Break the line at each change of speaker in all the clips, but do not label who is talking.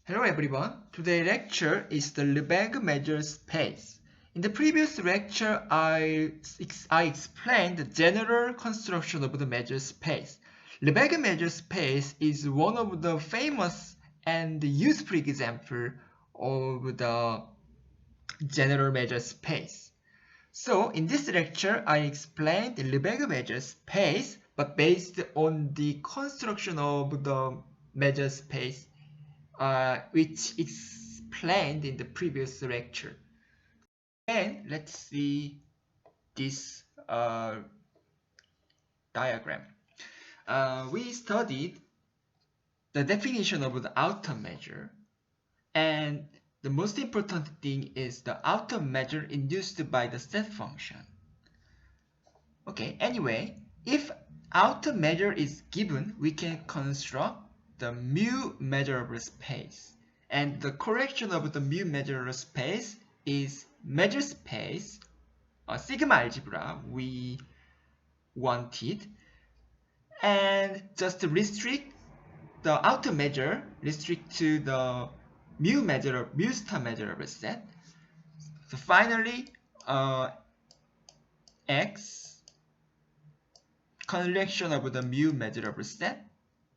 Hello everyone. Today's lecture is the Lebesgue measure space. In the previous lecture, I explained the general construction of the measure space. Lebesgue measure space is one of the famous and useful example of the general measure space. So in this lecture, I explained the Lebesgue measure space, but based on the construction of the measure space which explained in the previous lecture. And let's see this diagram. We studied the definition of the outer measure, and the most important thing is the outer measure induced by the set function. Okay, anyway, if outer measure is given, we can construct the mu measurable space. And the correction of the mu measurable space is measure space, sigma algebra we wanted, and just restrict the outer measure, restrict to the mu star measurable set. So finally, x correction of the mu measurable set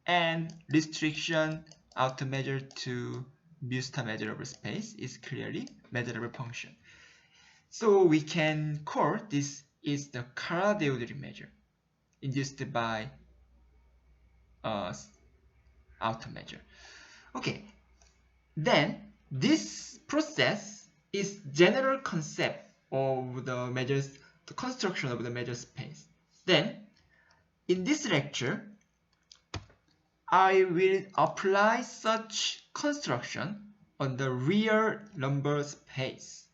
and restriction outer measure to mu star measurable space is clearly measurable function. So we can call this is the Carr-Deodry measure induced by outer measure. Okay, then this process is general concept of the measures, the construction of the measure space. Then in this lecture, I will apply such construction on the real number space.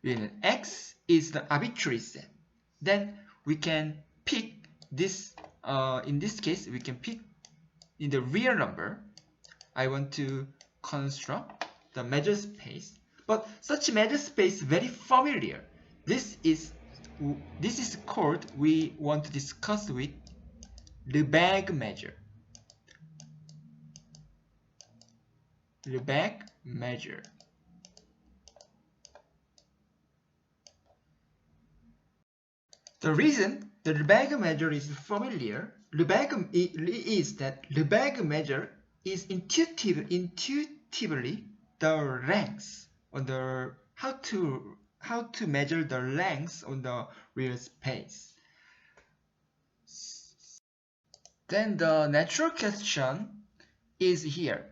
When x is the arbitrary set, then we can pick this, in this case, we can pick in the real number. I want to construct the measure space, but such measure space is very familiar. This is called, we want to discuss with Lebesgue measure. Lebesgue measure. The reason the Lebesgue measure is familiar, is that Lebesgue measure is intuitively the length on the how to measure the length on the real space. Then the natural question is here.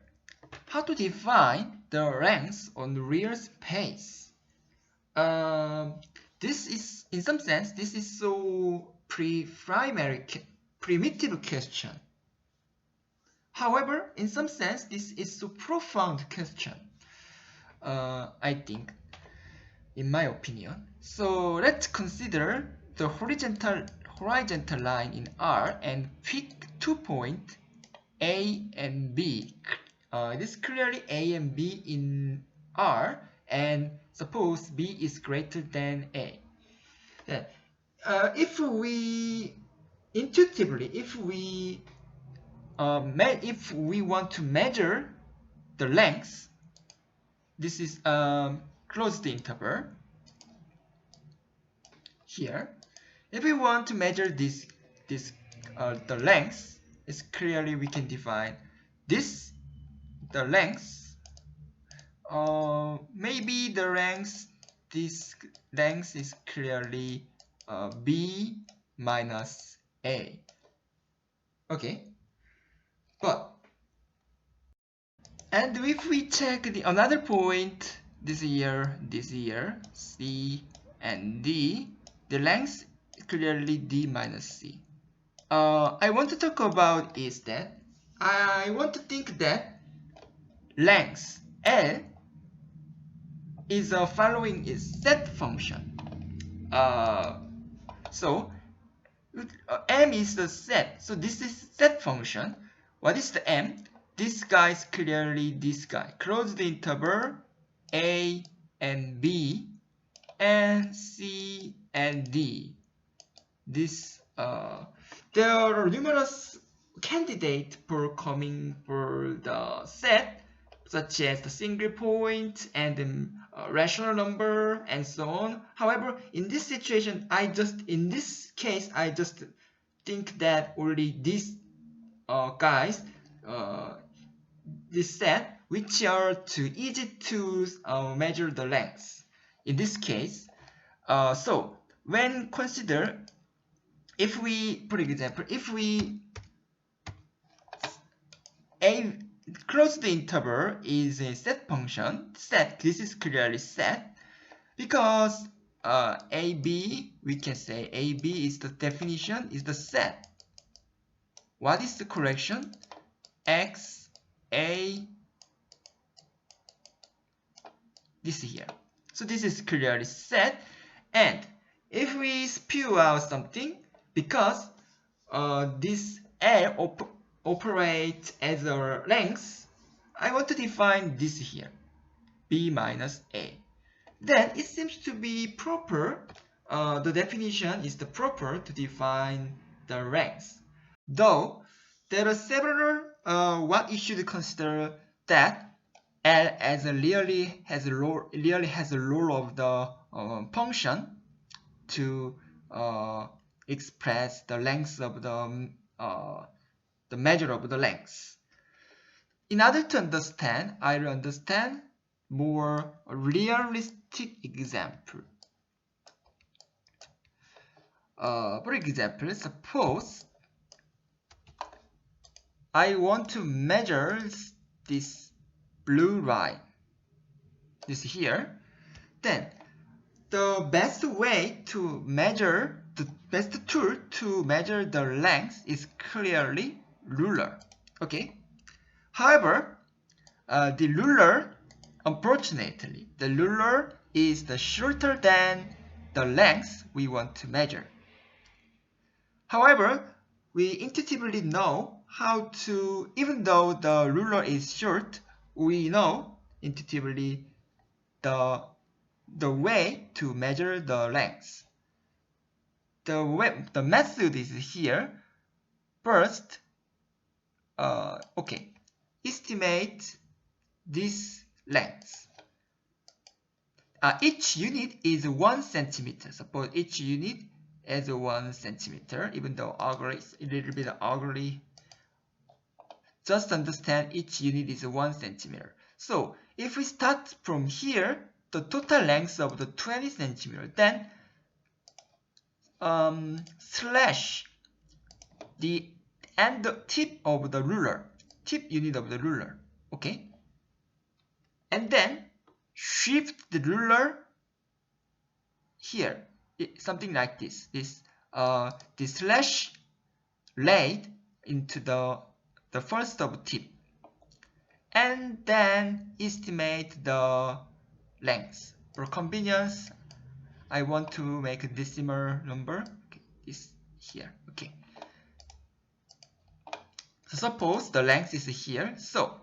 How to define the length on the real space? This is, in some sense, this is so primitive question. However, in some sense, this is so profound question. I think, in my opinion. So let's consider the horizontal line in R and pick 2 points A and B. This is clearly A and B in R, and suppose B is greater than A. Then, if we intuitively, if we want to measure the length, this is closed interval here. If we want to measure the length, it's clearly we can define this, the length. Maybe the length, this length is clearly B minus A. Okay, and if we check the another point, this here, C and D, the length is clearly D minus C. I want to talk about is that I want to think that length L is a following is set function. So M is the set. So this is set function. What is the M? This guy is clearly this guy. Closed interval A and B and C and D. This there are numerous candidates for coming for the set. such as the single point and the rational number and so on. However, in this situation, in this case, I just think that only these guys, this set, which are too easy to measure the length. In this case, so when consider, if we, for example, if we closed interval is a set function, this is clearly set, because AB, we can say AB is the definition, is the set. What is the correction? X, A, this here. So this is clearly set. And if we spew out something, because this L operates as a length, I want to define this here, B minus A. Then it seems to be proper, the definition is the proper to define the length. Though there are several what you should consider, that L as a really has a role of the function to express the length of the measure of the length. In order to understand, I will understand more realistic example. For example, suppose I want to measure this blue line, this here. Then the best way to measure, the best tool to measure the length is clearly ruler. Okay. However, the ruler, unfortunately, the ruler is shorter than the length we want to measure. However, we intuitively know how to, even though the ruler is short, we know intuitively the way to measure the length. The method is here. First, okay, estimate this length. Each unit is 1 centimeter. Suppose each unit is 1 centimeter, even though ugly, a little bit ugly. Just understand each unit is 1 centimeter. So if we start from here, the total length of the 20 centimeter, then slash the end tip of the ruler, tip unit of the ruler, okay? And then shift the ruler here, something like this. This slash laid into the first of tip, and then estimate the length. For convenience, I want to make a decimal number. Okay, this here. Okay. So suppose the length is here. So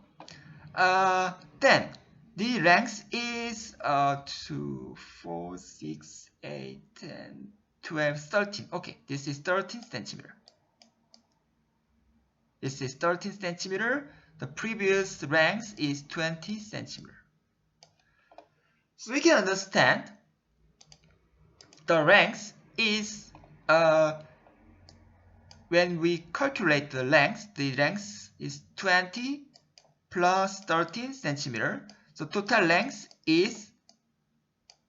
then the length is 2, 4, 6, 8, 10, 12, 13. Okay, this is 13 centimeter. This is 13 centimeter. The previous length is 20 centimeter. So we can understand the length is, when we calculate the length is 20 plus 13 centimeter. So total length is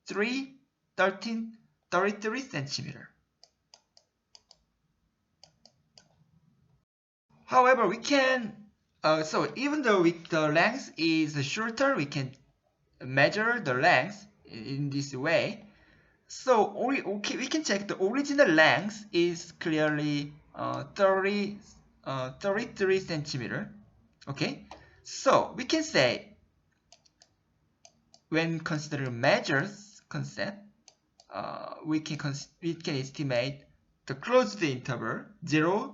33 centimeter. However, we can, so even though the length is shorter, we can measure the length in this way. So okay, we can check the original length is clearly 33 centimeter. Okay, so we can say, when considering measures concept, we can estimate the closed interval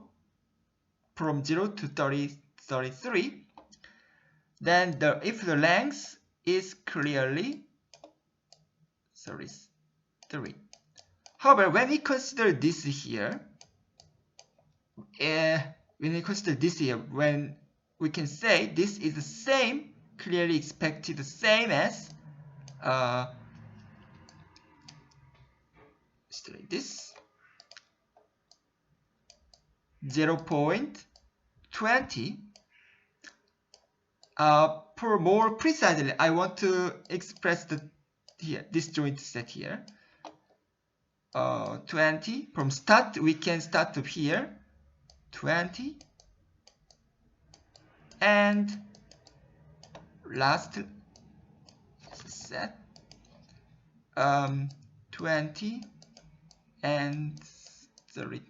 from 0 to 33. Then if the length is clearly 33. However, when we consider this here, when we can say this is the same clearly expected the same as like this 0.20. For more precisely, I want to express the here disjoint set here. 20 from start, we can start up here 20 and last set 20 and 33.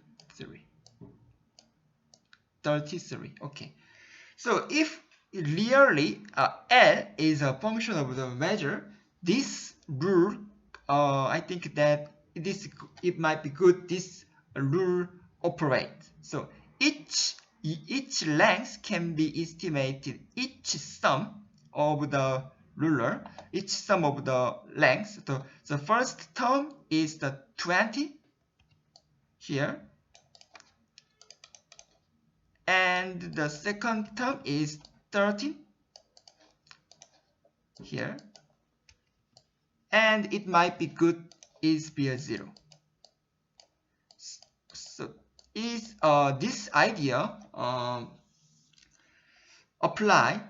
Okay, so if really L is a function of the measure, this rule I think that it might be good this rule operates. So each length can be estimated, each sum of the ruler, each sum of the lengths. The first term is the 20 here, and the second term is 13 here, and it might be good is be a 0. So is this idea apply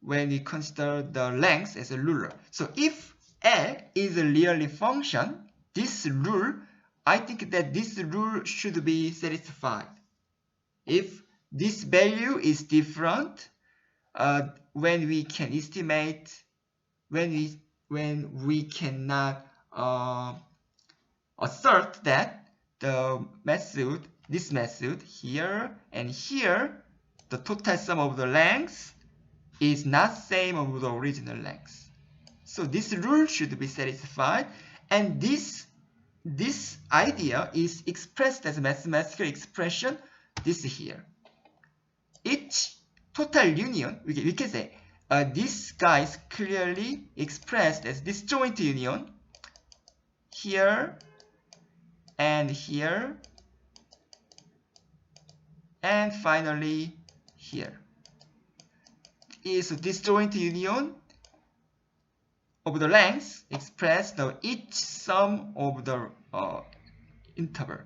when we consider the length as a ruler. So if L is a really function, this rule, I think that this rule should be satisfied. If this value is different, when we can estimate, when we cannot assert that the method, this method here and here, the total sum of the lengths is not same of the original length. So this rule should be satisfied, and this idea is expressed as a mathematical expression. This here, each total union, we can say this guy is clearly expressed as disjoint union here and here, and finally here is a disjoint union of the lengths expressed the each sum of the interval.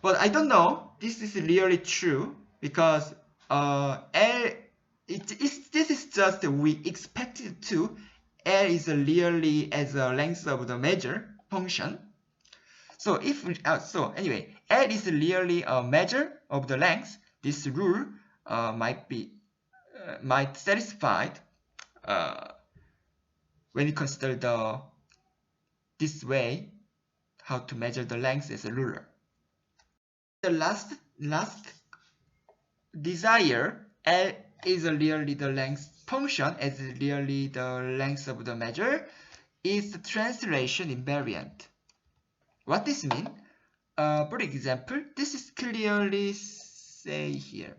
But I don't know this is really true, because this is just we expected to. L is really as a length of the measure function. So if so anyway, L is really a measure of the length. This rule might satisfy when you consider this way how to measure the length as a ruler. The last desire, L is really the length function as really the length of the measure, is the translation invariant. What this mean? For example, this is clearly say here.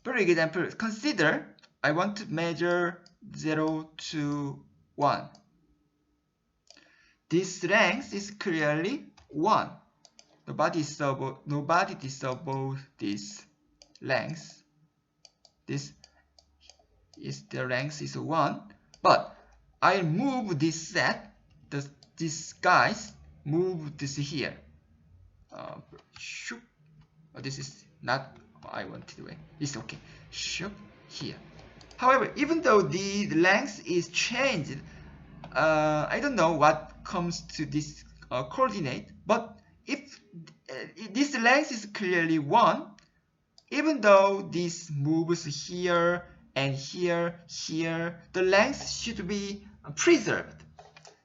For example, consider I want to measure 0 to 1. This length is clearly 1. Nobody disavow this length. This is the length is 1. But I move this set. These guys move this here. This is not what I want to do. It's okay. Here. However, even though the length is changed, I don't know what comes to this coordinate. But if this length is clearly 1, even though this moves here and here, the length should be preserved.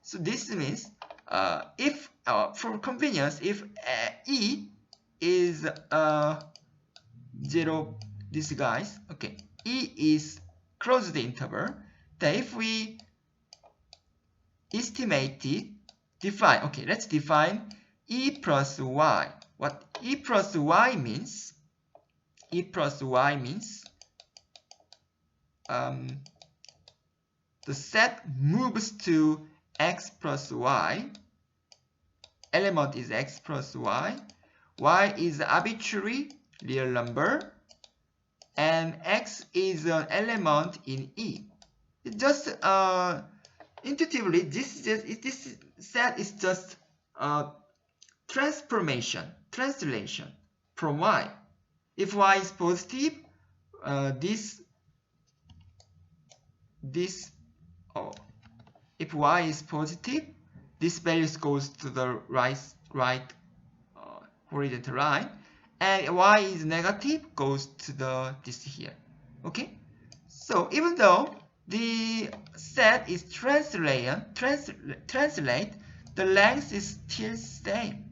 So this means if for convenience, if E is 0, these guys, okay, E is closed interval, then if we estimate it, define, okay, let's define E plus Y. What E plus Y means? E plus Y means the set moves to X plus Y. Element is X plus Y. Y is arbitrary real number. and X is an element in E. It just intuitively, this set is just translation from Y. If Y is positive, if Y is positive, this value goes to the right horizontal line, and Y is negative goes to this here. Okay, so even though the set is translate, the length is still same.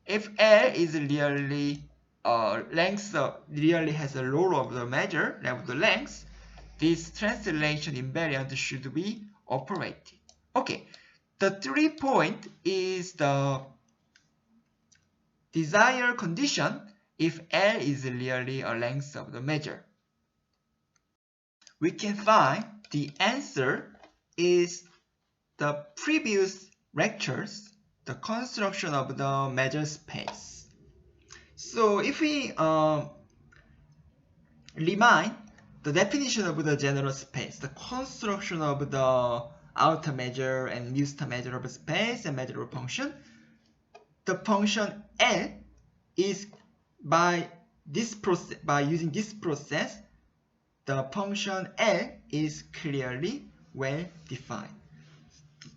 If L is really length really has a role of the measure of the length, this translation invariant should be operated. Okay, the 3 point is the desired condition if L is really a length of the measure. We can find the answer is the previous lectures, the construction of the measure space. So if we remind the definition of the general space, the construction of the outer measure and induced measure of space and measure of function, the function L is by using this process, the function L is clearly well defined.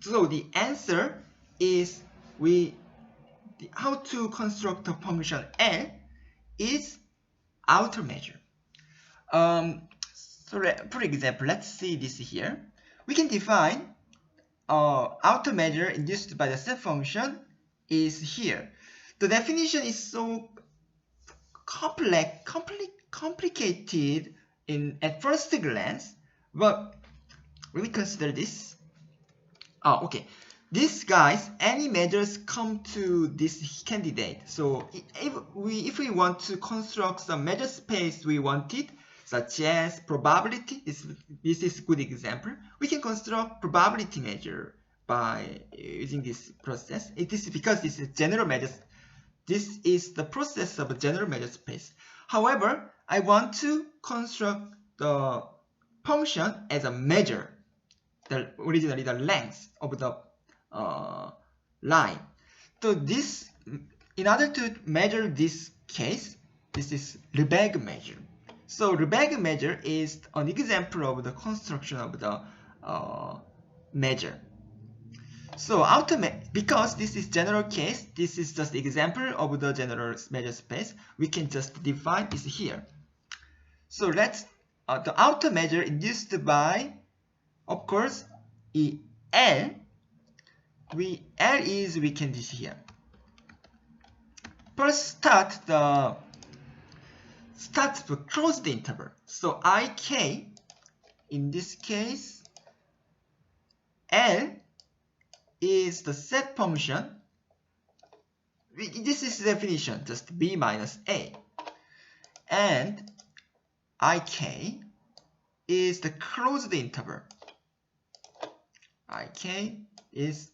So the answer is how to construct the function L is outer measure. So for example, let's see this here. We can define outer measure induced by the set function is here. The definition is so complicated at first glance, but let me consider this. Okay, these guys, any measures come to this candidate. So if we want to construct some measure space we wanted, such as probability, this is a good example. We can construct probability measure by using this process. It is because this is general measure. This is the process of a general measure space. However, I want to construct the function as a measure, originally the length of the line. So this, in order to measure this case, this is Lebesgue measure. So Lebesgue measure is an example of the construction of the measure. So because this is general case, this is just example of the general measure space, we can just define this here. So let's the outer measure induced by, of course, L. We can this here. First start the closed interval. So IK, in this case, L is the set function. This is the definition, just B minus A. And IK is the closed interval. IK is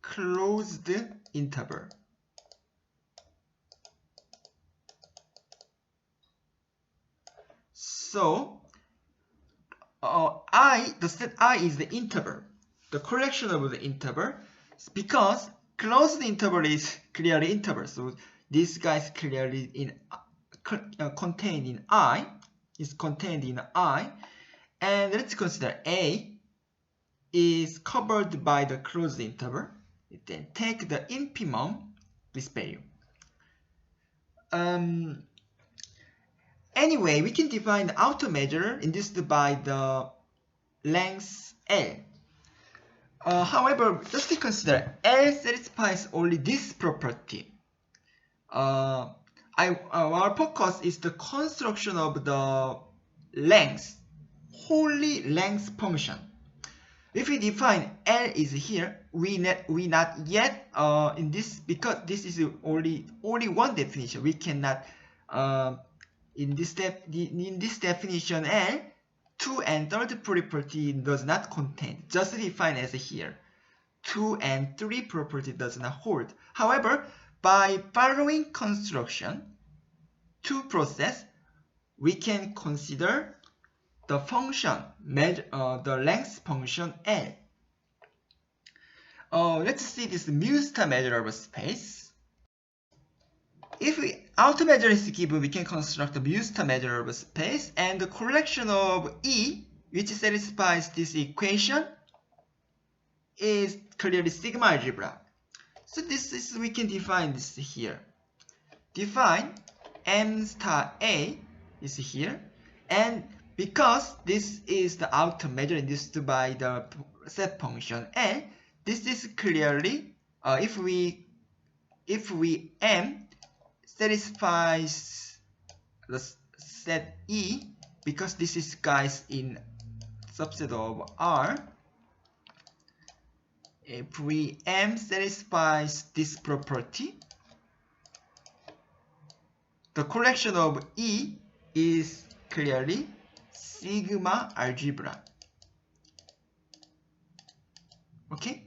closed interval. So the set I is the interval, the collection of the interval, because closed interval is clearly interval. So this guy is clearly contained in I. Is contained in I, and let's consider A is covered by the closed interval. Then take the infimum, this value. Anyway, we can define the outer measure induced by the length L. However, just to consider, L satisfies only this property. Our focus is the construction of the length, wholly length function. If we define L is here, we not yet in this, because this is only one definition. We cannot in this definition L, 2 and third property does not contain. Just define as here. 2 and 3 property does not hold. However, by following construction, 2 process, we can consider the function, the length function L. Let's see this mu star measure of a space. If outer measure is given, we can construct a mu star measure of a space, and the collection of E, which satisfies this equation, is clearly sigma algebra. So we can define this here. Define M star A is here, and because this is the outer measure induced by the set function L, this is clearly if we M satisfies the set E, because this is guys in subset of R. If we M satisfies this property, the collection of E is clearly sigma algebra. Okay?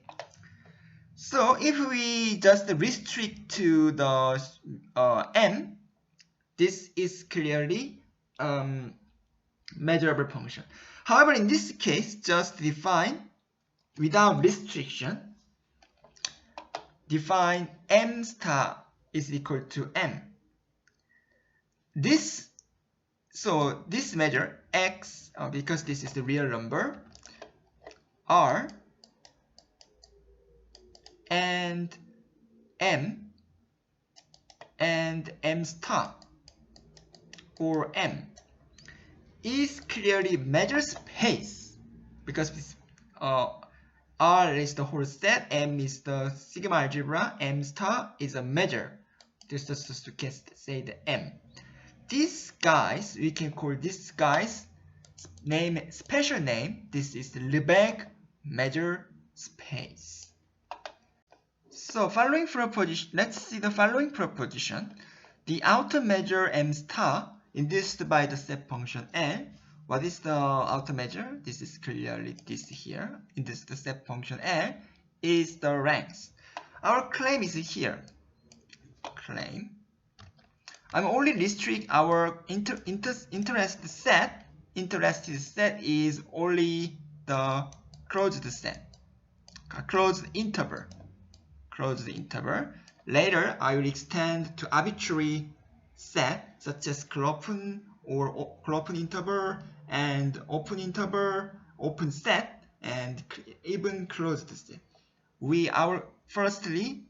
So if we just restrict to the M, this is clearly measurable function. However, in this case, just define without restriction, define M star is equal to M. This measure X, because this is the real number, R and M star or M is clearly measure space, because this, R is the whole set, M is the sigma algebra, M star is a measure. This is just to say the M. These guys, we can call this guys special name. This is the Lebesgue measure space. So following proposition, let's see the following proposition. The outer measure M star induced by the set function L. What is the outer measure? This is clearly this here. Induced the set function L is the length. Our claim is here. Claim. I'm only restrict our interested set. Interested set is only the closed set, closed interval. Closed interval. Later, I will extend to arbitrary set such as open or open interval and open interval, open set, and even closed set. Firstly,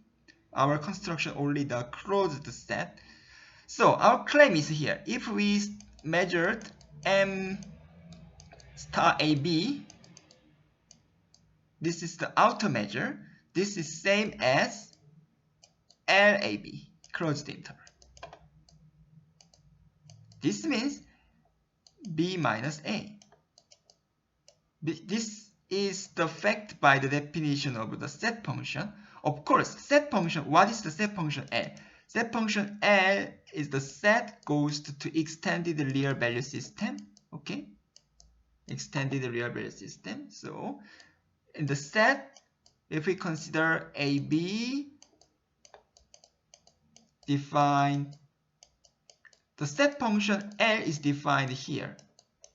our construction only the closed set. So our claim is here. If we measured M star AB, this is the outer measure. This is same as LAB, closed interval. This means B minus A. This is the fact by the definition of the set function. Of course, set function, what is the set function L? Set function L is the set goes to extended real value system. Okay? Extended real value system. So, in the set, if we consider AB, define the set function L is defined here.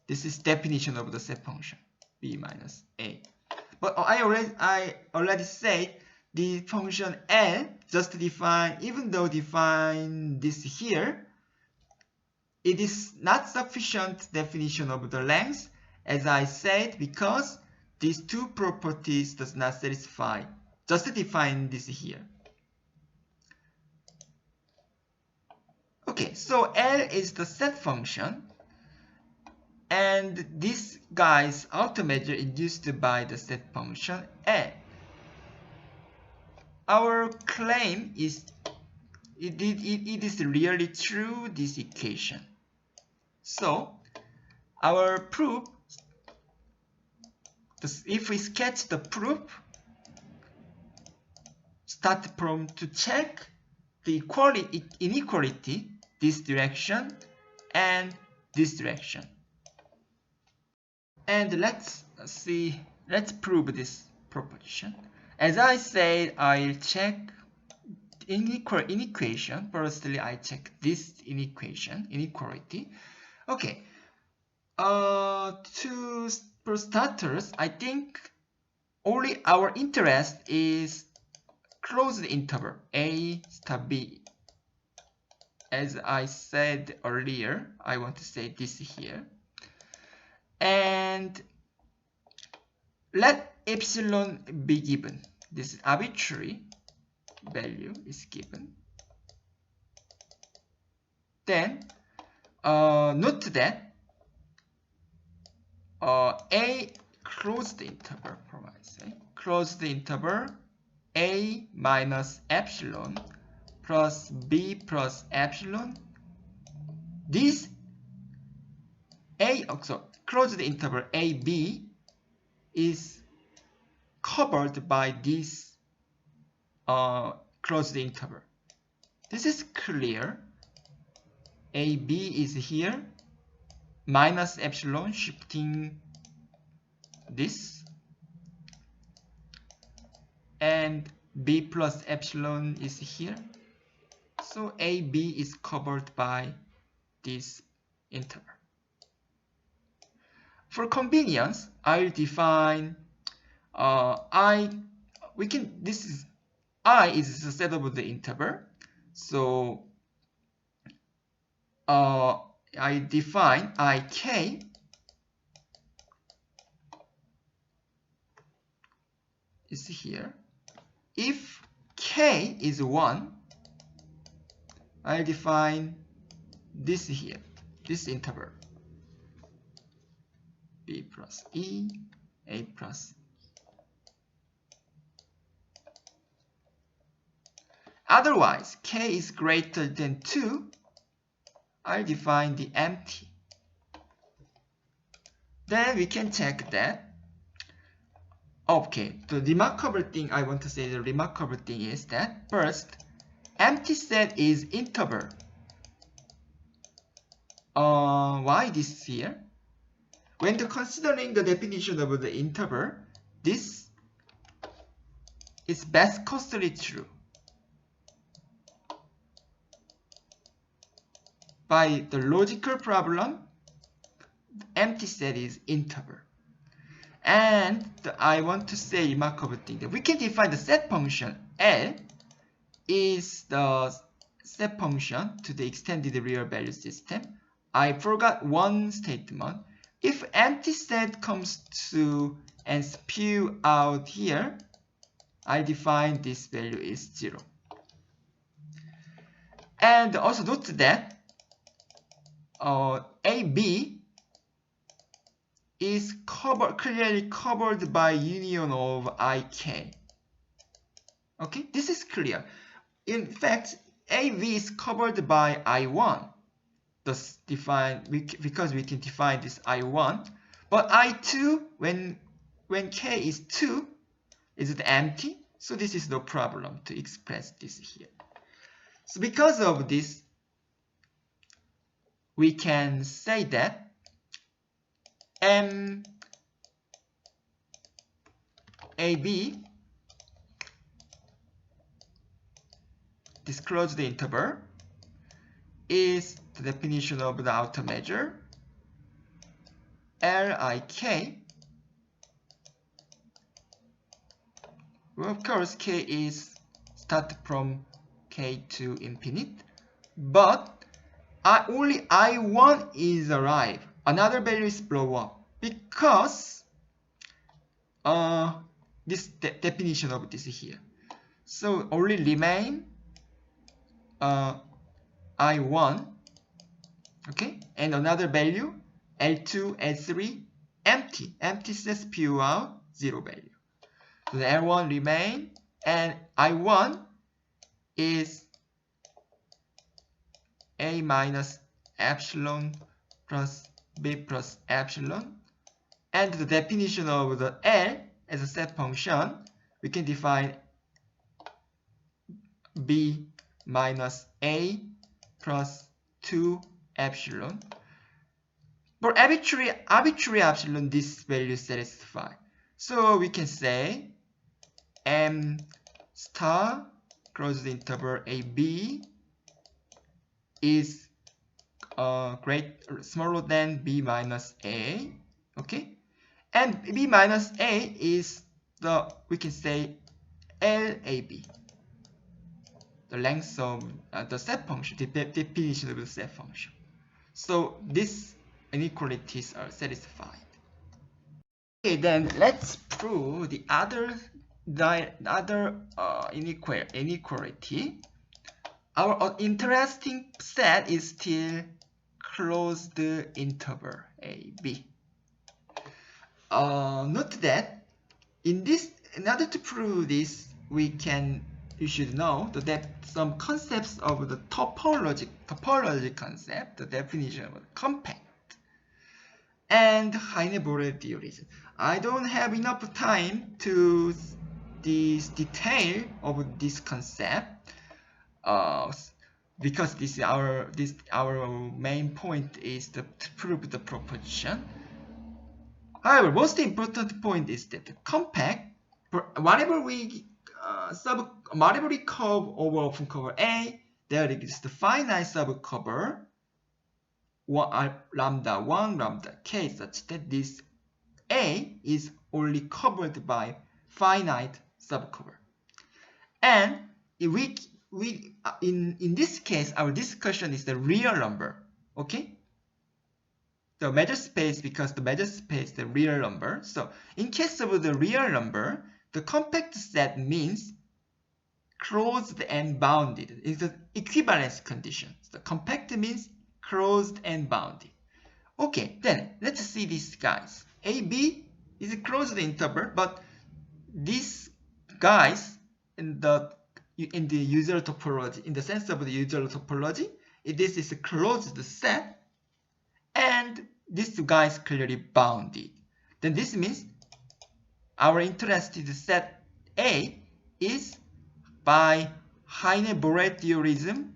This is definition of the set function B minus A. But I already said the function L just define, even though define this here, it is not sufficient definition of the length, as I said, because these two properties does not satisfy. Just define this here. Okay, so L is the set function, and this guy's outer measure induced by the set function L. Our claim is it is really true, this equation. So our proof, if we sketch the proof, start from to check the inequality, this direction and this direction. And let's prove this proposition. As I said, I'll check inequation. Firstly, I check this inequality. Okay. For starters, I think only our interest is closed interval a star b. As I said earlier, I want to say this here. And let epsilon be given. This arbitrary value is given. Then note that a closed interval provides closed interval a minus epsilon plus b plus epsilon. This so closed interval a b is covered by this closed interval. This is clear. A b is here, minus epsilon shifting this, and b plus epsilon is here. So a b is covered by this interval. For convenience, I'll define I is the set of the interval. So I define ik is here. If k is 1, I define this here, this interval, b plus e, a plus e. Otherwise, k is greater than 2, I define the empty. Then we can check that. Okay, the remarkable thing I want to say, the remarkable thing is that first, empty set is interval. Why this here? When considering the definition of the interval, this is best costly true. By the logical problem, empty set is interval. And I want to say remarkable thing that we can define the set function L is the set function to the extended real value system. I forgot one statement. If empty set comes to and spew out here, I define this value is 0. And also note that AB is clearly covered by union of IK. Okay, this is clear. In fact, AB is covered by I1. Thus because we can define this I1. But I2, when K is 2, is it empty? So this is no problem to express this here. So because of this, we can say that AB, this closed interval, is the definition of the outer measure Lik. Well, of course, K is start from K to infinite, but only I1 is arrive. Another value is blow up because this definition of this here. So only remain I1, okay, and another value L2, L3, empty. Empty says spew out 0 value. So the L1 remain, and I1 is A minus epsilon plus B plus epsilon. And the definition of the L as a set function, we can define B minus A plus 2 epsilon. For arbitrary epsilon, this value satisfy. So we can say M star closed interval AB is smaller than b minus a. Okay, and b minus a is we can say LAB, the length of the set function, the definition of the set function. So these inequalities are satisfied. Okay, then let's prove the other inequality. Our interesting set is still closed interval AB. Note that in order to prove this, you should know that some concepts of the topology concept, the definition of compact, and Heine-Borel theories. I don't have enough time to this detail of this concept, because this is our main point is to prove the proposition. However, most important point is that the compact, whatever we curve over open cover A, there exists the finite subcover lambda 1, lambda k, such that this A is only covered by finite subcover. And in this case, our discussion is the real number. Okay? The measure space, because the measure space is the real number. So in case of the real number, the compact set means closed and bounded. It's the equivalence condition. The compact means closed and bounded. Okay, then let's see these guys. AB is a closed interval, but these guys in the usual topology, in the sense of the usual topology, this is a closed set, and this guy is clearly bounded. Then this means our interested set A is by Heine-Borel theorism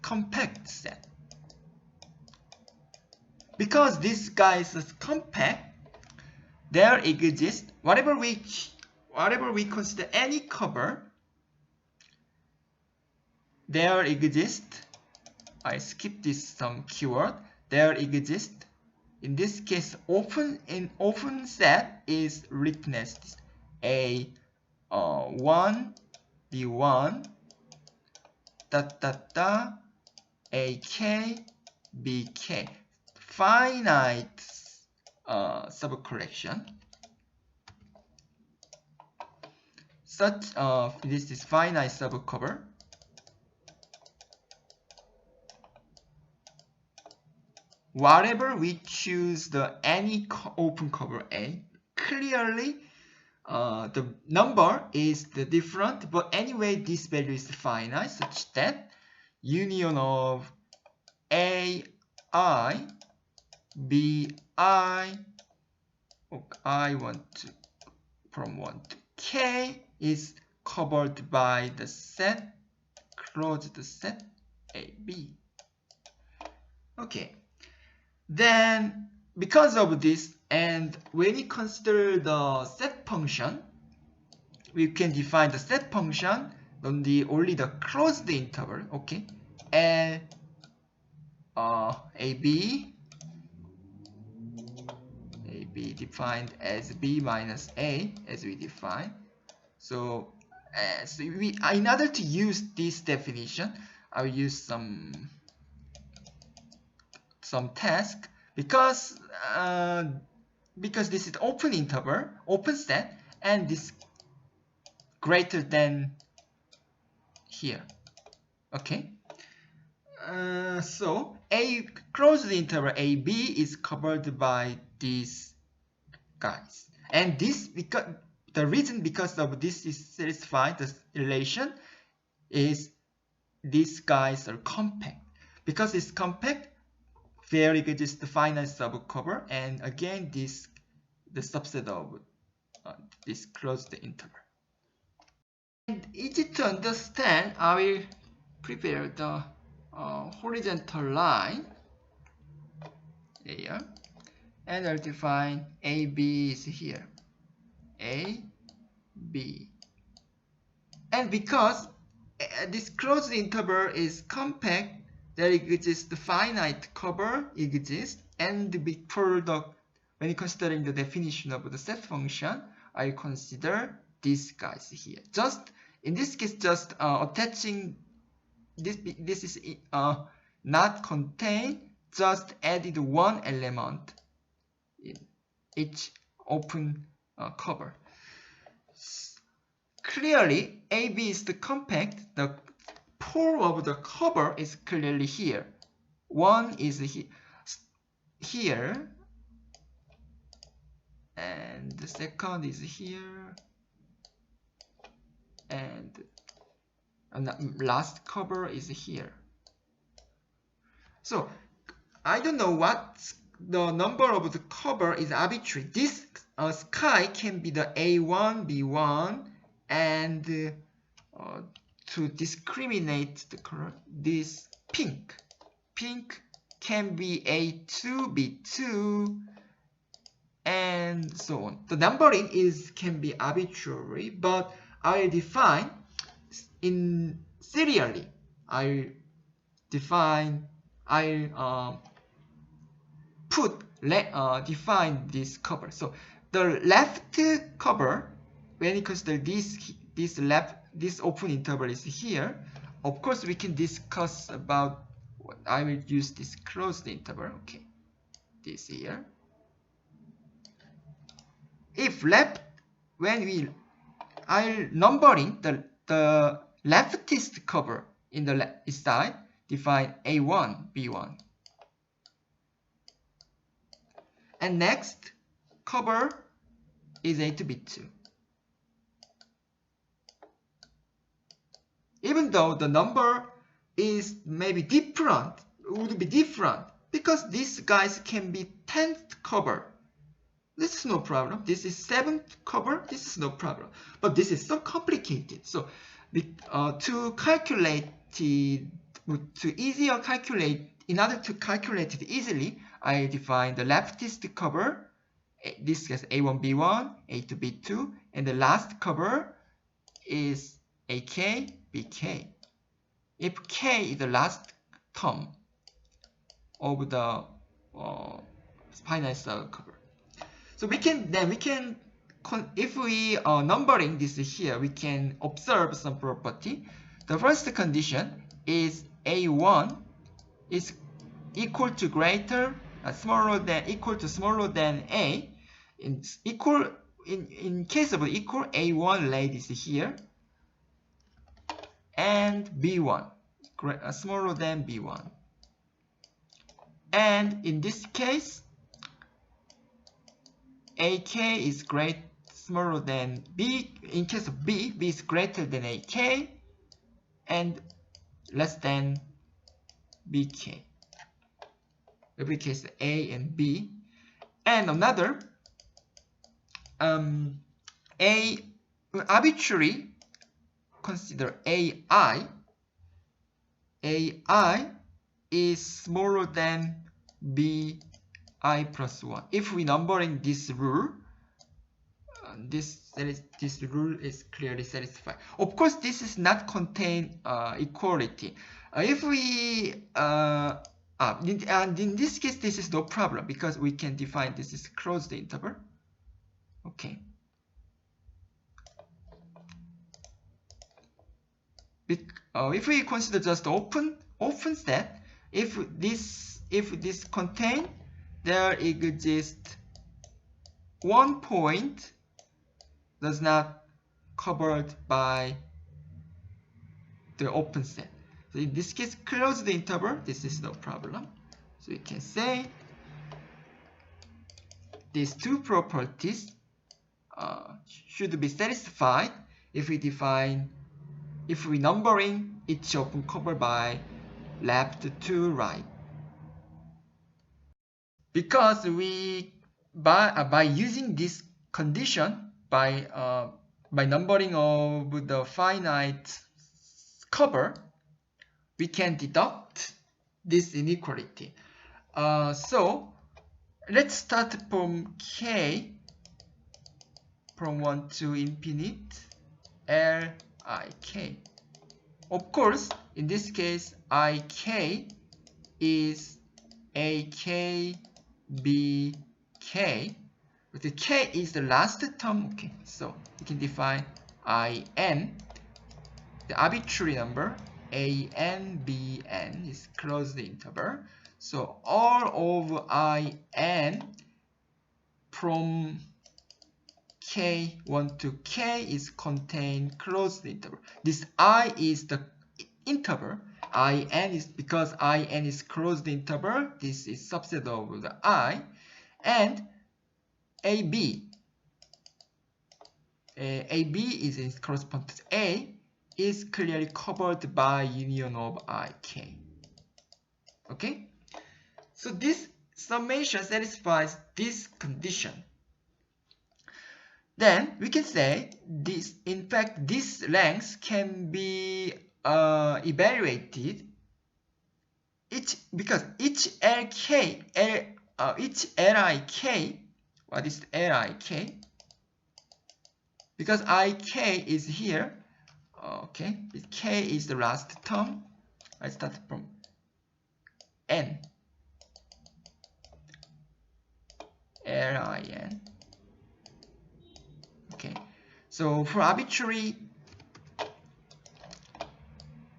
compact set. Because this guy is compact, there exists whatever we consider any cover, there exists, I skip this some keyword, there exists, in this case open set is written as A 1 B1 AK BK, finite subcollection. Such this is finite subcover. Whatever we choose any open cover A, clearly the number is different, but anyway this value is finite, such that union of AI BI from 1 to K is covered by the set, closed set AB. Okay. Then, because of this, and when we consider the set function, we can define the set function on only the closed interval. Okay, L AB defined as B minus A, as we define. So, in order to use this definition, I will use some task, because this is open interval, open set, and this greater than here. Okay, so a closed interval AB is covered by these guys, and this because of this is satisfied, the relation is these guys are compact. Because it's compact, there exists the finite subcover, and again the subset of this closed interval. And easy to understand, I will prepare the horizontal line here, and I'll define AB is here, A, B. And because this closed interval is compact, there exists the finite cover exists, and before when considering the definition of the set function, I consider these guys here. Just in this case, just attaching this is not contained, just added one element in each open cover. Clearly, AB is the compact. The pore of the cover is clearly here. One is here, and the second is here, and the last cover is here. So I don't know what the number of the cover is arbitrary. This sky can be the A1, B1, and to discriminate the color, this pink can be A2, B2, and so on. The numbering can be arbitrary, but I define in serially. Define this cover. So the left cover, when you consider this open interval is here. Of course, we can discuss about what I will use this closed interval. Okay, this here. If when I numbering the leftist cover in the left side, define A1, B1. And next cover is A2, B2. Even though the number is maybe different, would be different, because these guys can be 10th cover. This is no problem. This is 7th cover. This is no problem. But this is so complicated. So to calculate it, in order to calculate it easily, I define the leftist cover. This is A1, B1, A2, B2, and the last cover is AK, BK. If K is the last term of the finite cell cover. So if we are numbering this here, we can observe some property. The first condition is A1 is equal to smaller than A. In case of equal, A1 laid is here, and B1 smaller than B1. And in this case, AK is smaller than B. In case of B is greater than AK and less than BK. Every case A and B. And another arbitrary consider AI. AI is smaller than BI plus 1. If we numbering this rule, this rule is clearly satisfied. Of course, this is not contain equality. If we and in this case, this is no problem because we can define this is closed interval. Okay. If we consider just open set, if this contain, there exists one point does not covered by the open set. So in this case, close the interval. This is no problem. So we can say these two properties should be satisfied if we numbering each open cover by left to right. Because by using this condition, by numbering of the finite cover, we can deduct this inequality. So let's start from K, from 1 to infinite, L, I, K. Of course, in this case, I, K is AK, BK. But the K is the last term. Okay, so we can define IN. The arbitrary number AN, BN is closed interval. So all of IN from K1 to K is contained closed interval. This I is the interval. IN is because IN is closed interval. This is subset of the I. And AB. AB is in correspond to A is clearly covered by union of IK. Okay? So this summation satisfies this condition. Then we can say this, in fact, this length can be evaluated because each LK, each LIK, what is LIK? Because IK is here, okay, K is the last term. I start from N, LIN. Okay, so for arbitrary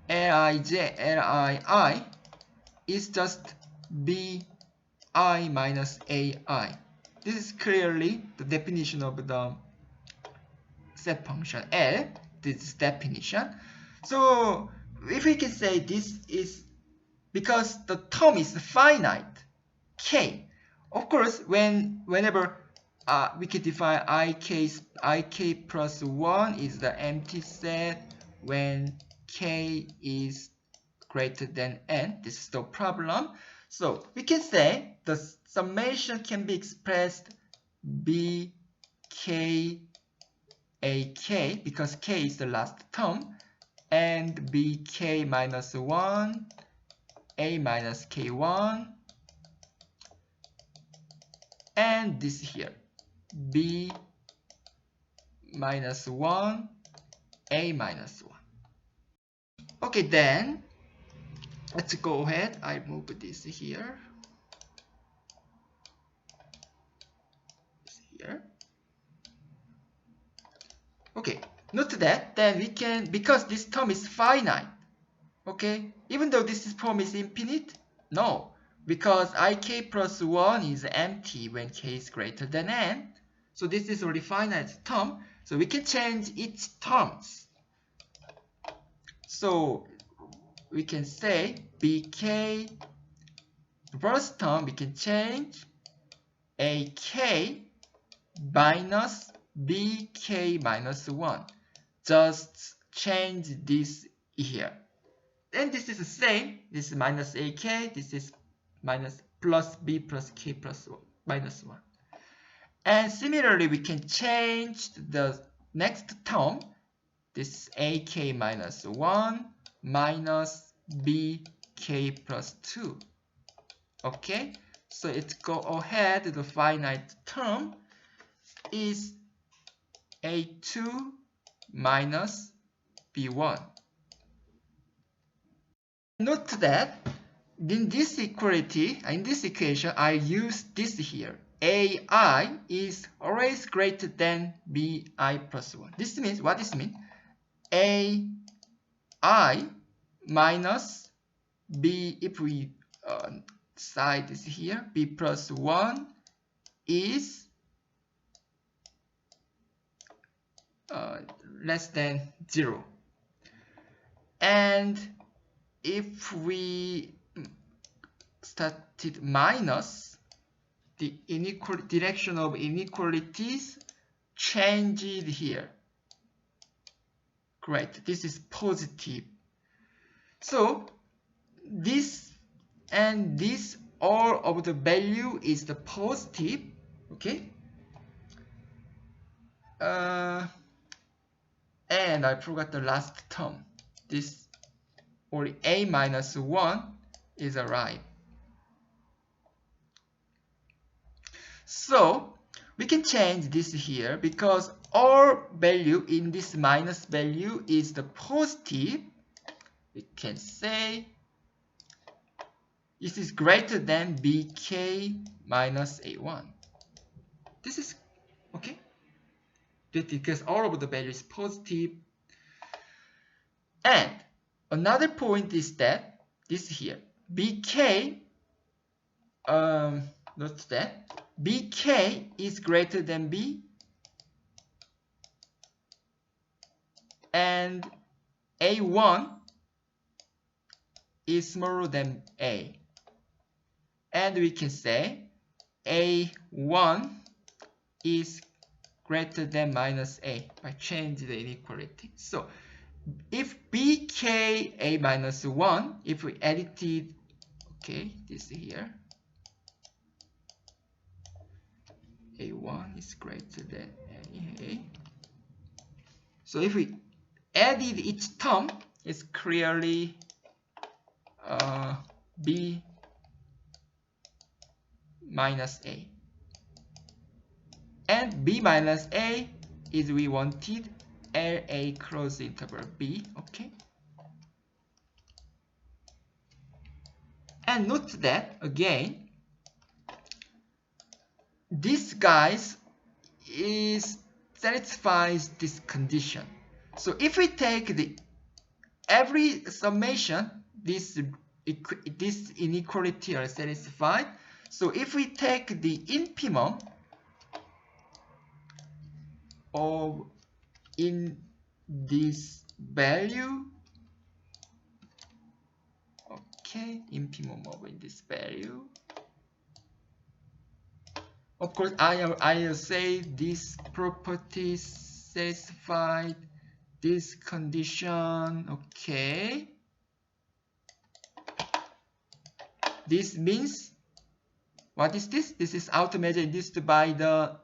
Lij, Lii is just Bi minus Ai. This is clearly the definition of the set function L. This is definition. So if we can say this is because the term is finite, K. Of course, whenever we can define IK plus 1 is the empty set when K is greater than N. This is the problem. So we can say the summation can be expressed BK AK because K is the last term, and BK minus 1 A minus K1, and this here B minus 1 A minus 1. Okay, then let's go ahead. I move this here. Okay, note that then we can, because this term is finite, okay, even though this form is infinite, no, because IK plus 1 is empty when K is greater than N, so this is already finite term, so we can change its terms. So we can say BK, the first term we can change AK minus BK minus 1. Just change this here. And this is the same. This is minus AK. This is minus plus B plus K plus 1, minus 1. And similarly, we can change the next term. This is AK minus 1 minus BK plus 2. Okay? So let's go ahead. The finite term is A2 minus B1. Note that in this equality, in this equation, I use this here. AI is always greater than BI plus 1. This means, what this means? AI minus B, if we side is here, B plus 1 is less than 0. And if we started minus, the direction of inequalities changed here. Great, this is positive. So this and this, all of the value is the positive, okay? And I forgot the last term. This only A minus 1 is arrived. So we can change this here because all value in this minus value is the positive. We can say This is greater than bk minus a1. This is okay because all of the value is positive. And another point is that this here bk note that bk is greater than b and a1 is smaller than a, and we can say a1 is greater than minus a by changing the inequality. So if bk a minus 1, if we edited, okay, this here, a1 is greater than a. So if we added each term, it's clearly b minus a. And b minus a is we wanted LA closed interval b, okay? And note that again, this guys is satisfies this condition. So if we take the every summation, this inequality are satisfied. So if we take the infimum of in this value, okay, infimum of in this value. Of course, I'll say this property satisfied this condition, okay. This means, what is this? This is outer measure induced by the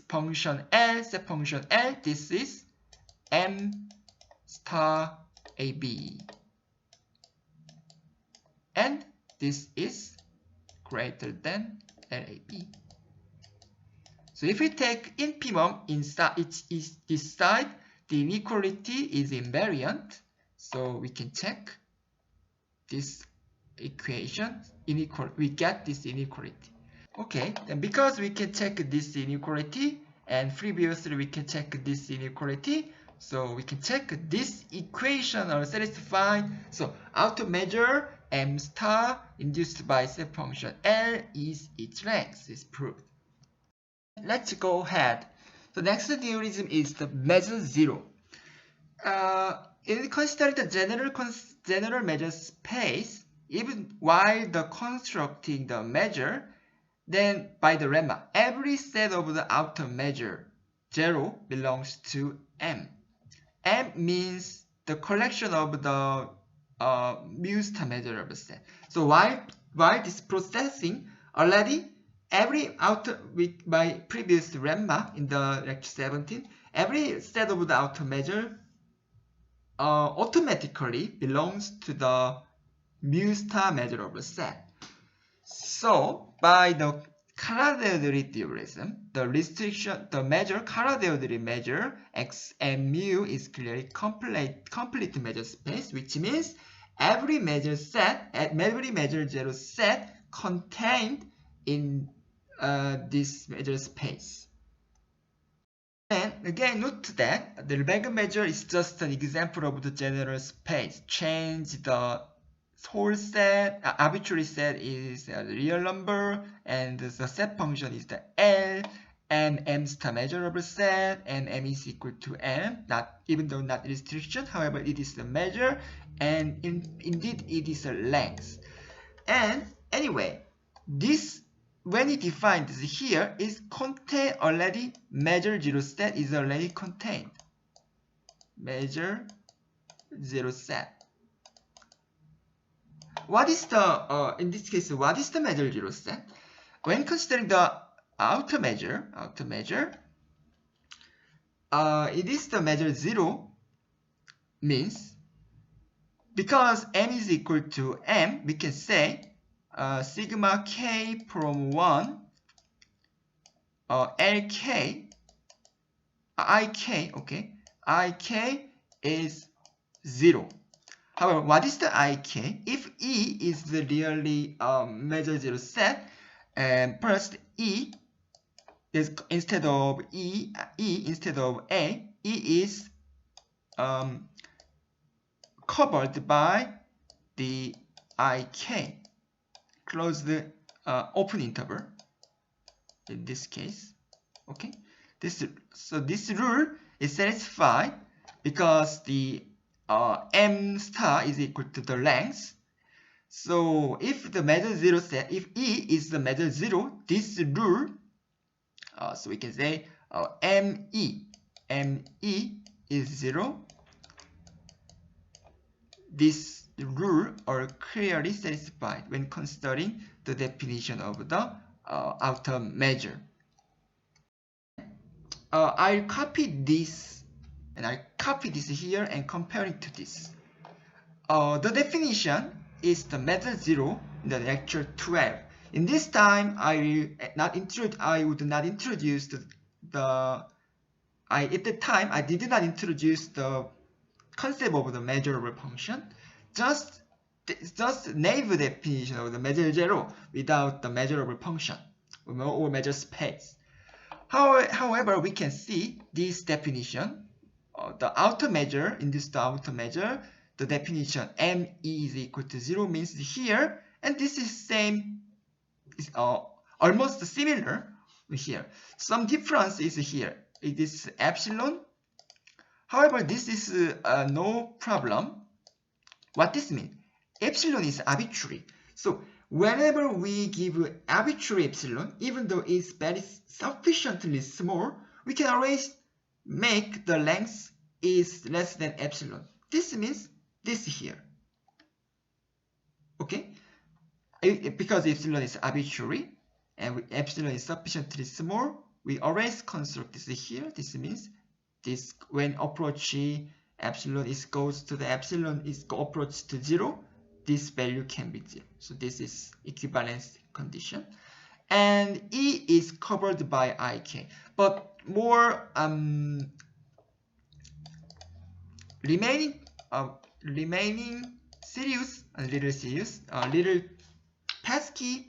function L, set function L. This is M star AB. And this is greater than LAB. So if we take infimum inside this side, the inequality is invariant. So we can check this equation, we get this inequality. Okay, then because we can check this inequality and previously we can check this inequality, so we can check this equation are satisfied. So outer measure M star induced by set function L is its length is proved. Let's go ahead. The next theorem is the measure zero. In considering the general measure space, even while the constructing the measure, then by the lemma, every set of the outer measure 0 belongs to M. M means the collection of the mu star measure of a set. So while this processing already every outer with my previous lemma in the lecture 17, every set of the outer measure automatically belongs to the mu star measure of a set. So by the Carat-Deodory theorem, the measure Carat-Deodory measure x and mu is clearly complete measure space, which means every measure zero set contained in this measure space. And again, note that the Lebesgue measure is just an example of the general space. Change the whole set, arbitrary set is a real number, and the set function is the L, and M star measurable set, and M is equal to M, even though not restriction, however, it is the measure, and indeed it is a length. And anyway, this when it defined here is contained already, measure zero set is already contained. Measure zero set. What is the, in this case, what is the measure zero set? When considering the outer measure, it is the measure 0 means, because M is equal to M, we can say sigma k from 1 LK IK, okay, IK is 0. However, what is the IK? If E is the really measure zero set, and first E is instead of E instead of A, E is covered by the IK, closed open interval in this case. Okay, so this rule is satisfied because the m star is equal to the length. So if the measure zero set, if E is the measure zero, this rule, so we can say ME is zero. This rule are clearly satisfied when considering the definition of the outer measure. I'll copy this and I copy this here and compare it to this. The definition is the measure zero in the lecture 12. In this time, I would not introduce at the time I did not introduce the concept of the measurable function. Just naive definition of the measure zero without the measurable function or measure space. However, we can see this definition, the outer measure, in this outer measure, the definition ME is equal to 0 means here, and this is same, is almost similar here. Some difference is here. It is epsilon. However, this is no problem. What this means? Epsilon is arbitrary. So whenever we give arbitrary epsilon, even though it's very sufficiently small, we can always make the length is less than epsilon. This means this here. Okay? Because epsilon is arbitrary and epsilon is sufficiently small, we always construct this here. This means this when approach epsilon is goes to the epsilon is approach to 0, this value can be 0. So this is equivalence condition. And E is covered by IK. But more remaining serious, little pesky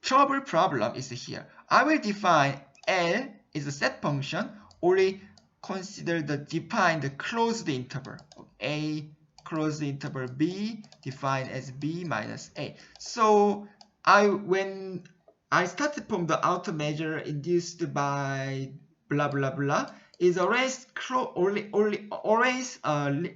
problem is here. I will define L is a set function, only consider the defined closed interval of A closed interval B defined as B minus A. So when I started from the outer measure induced by blah blah blah is always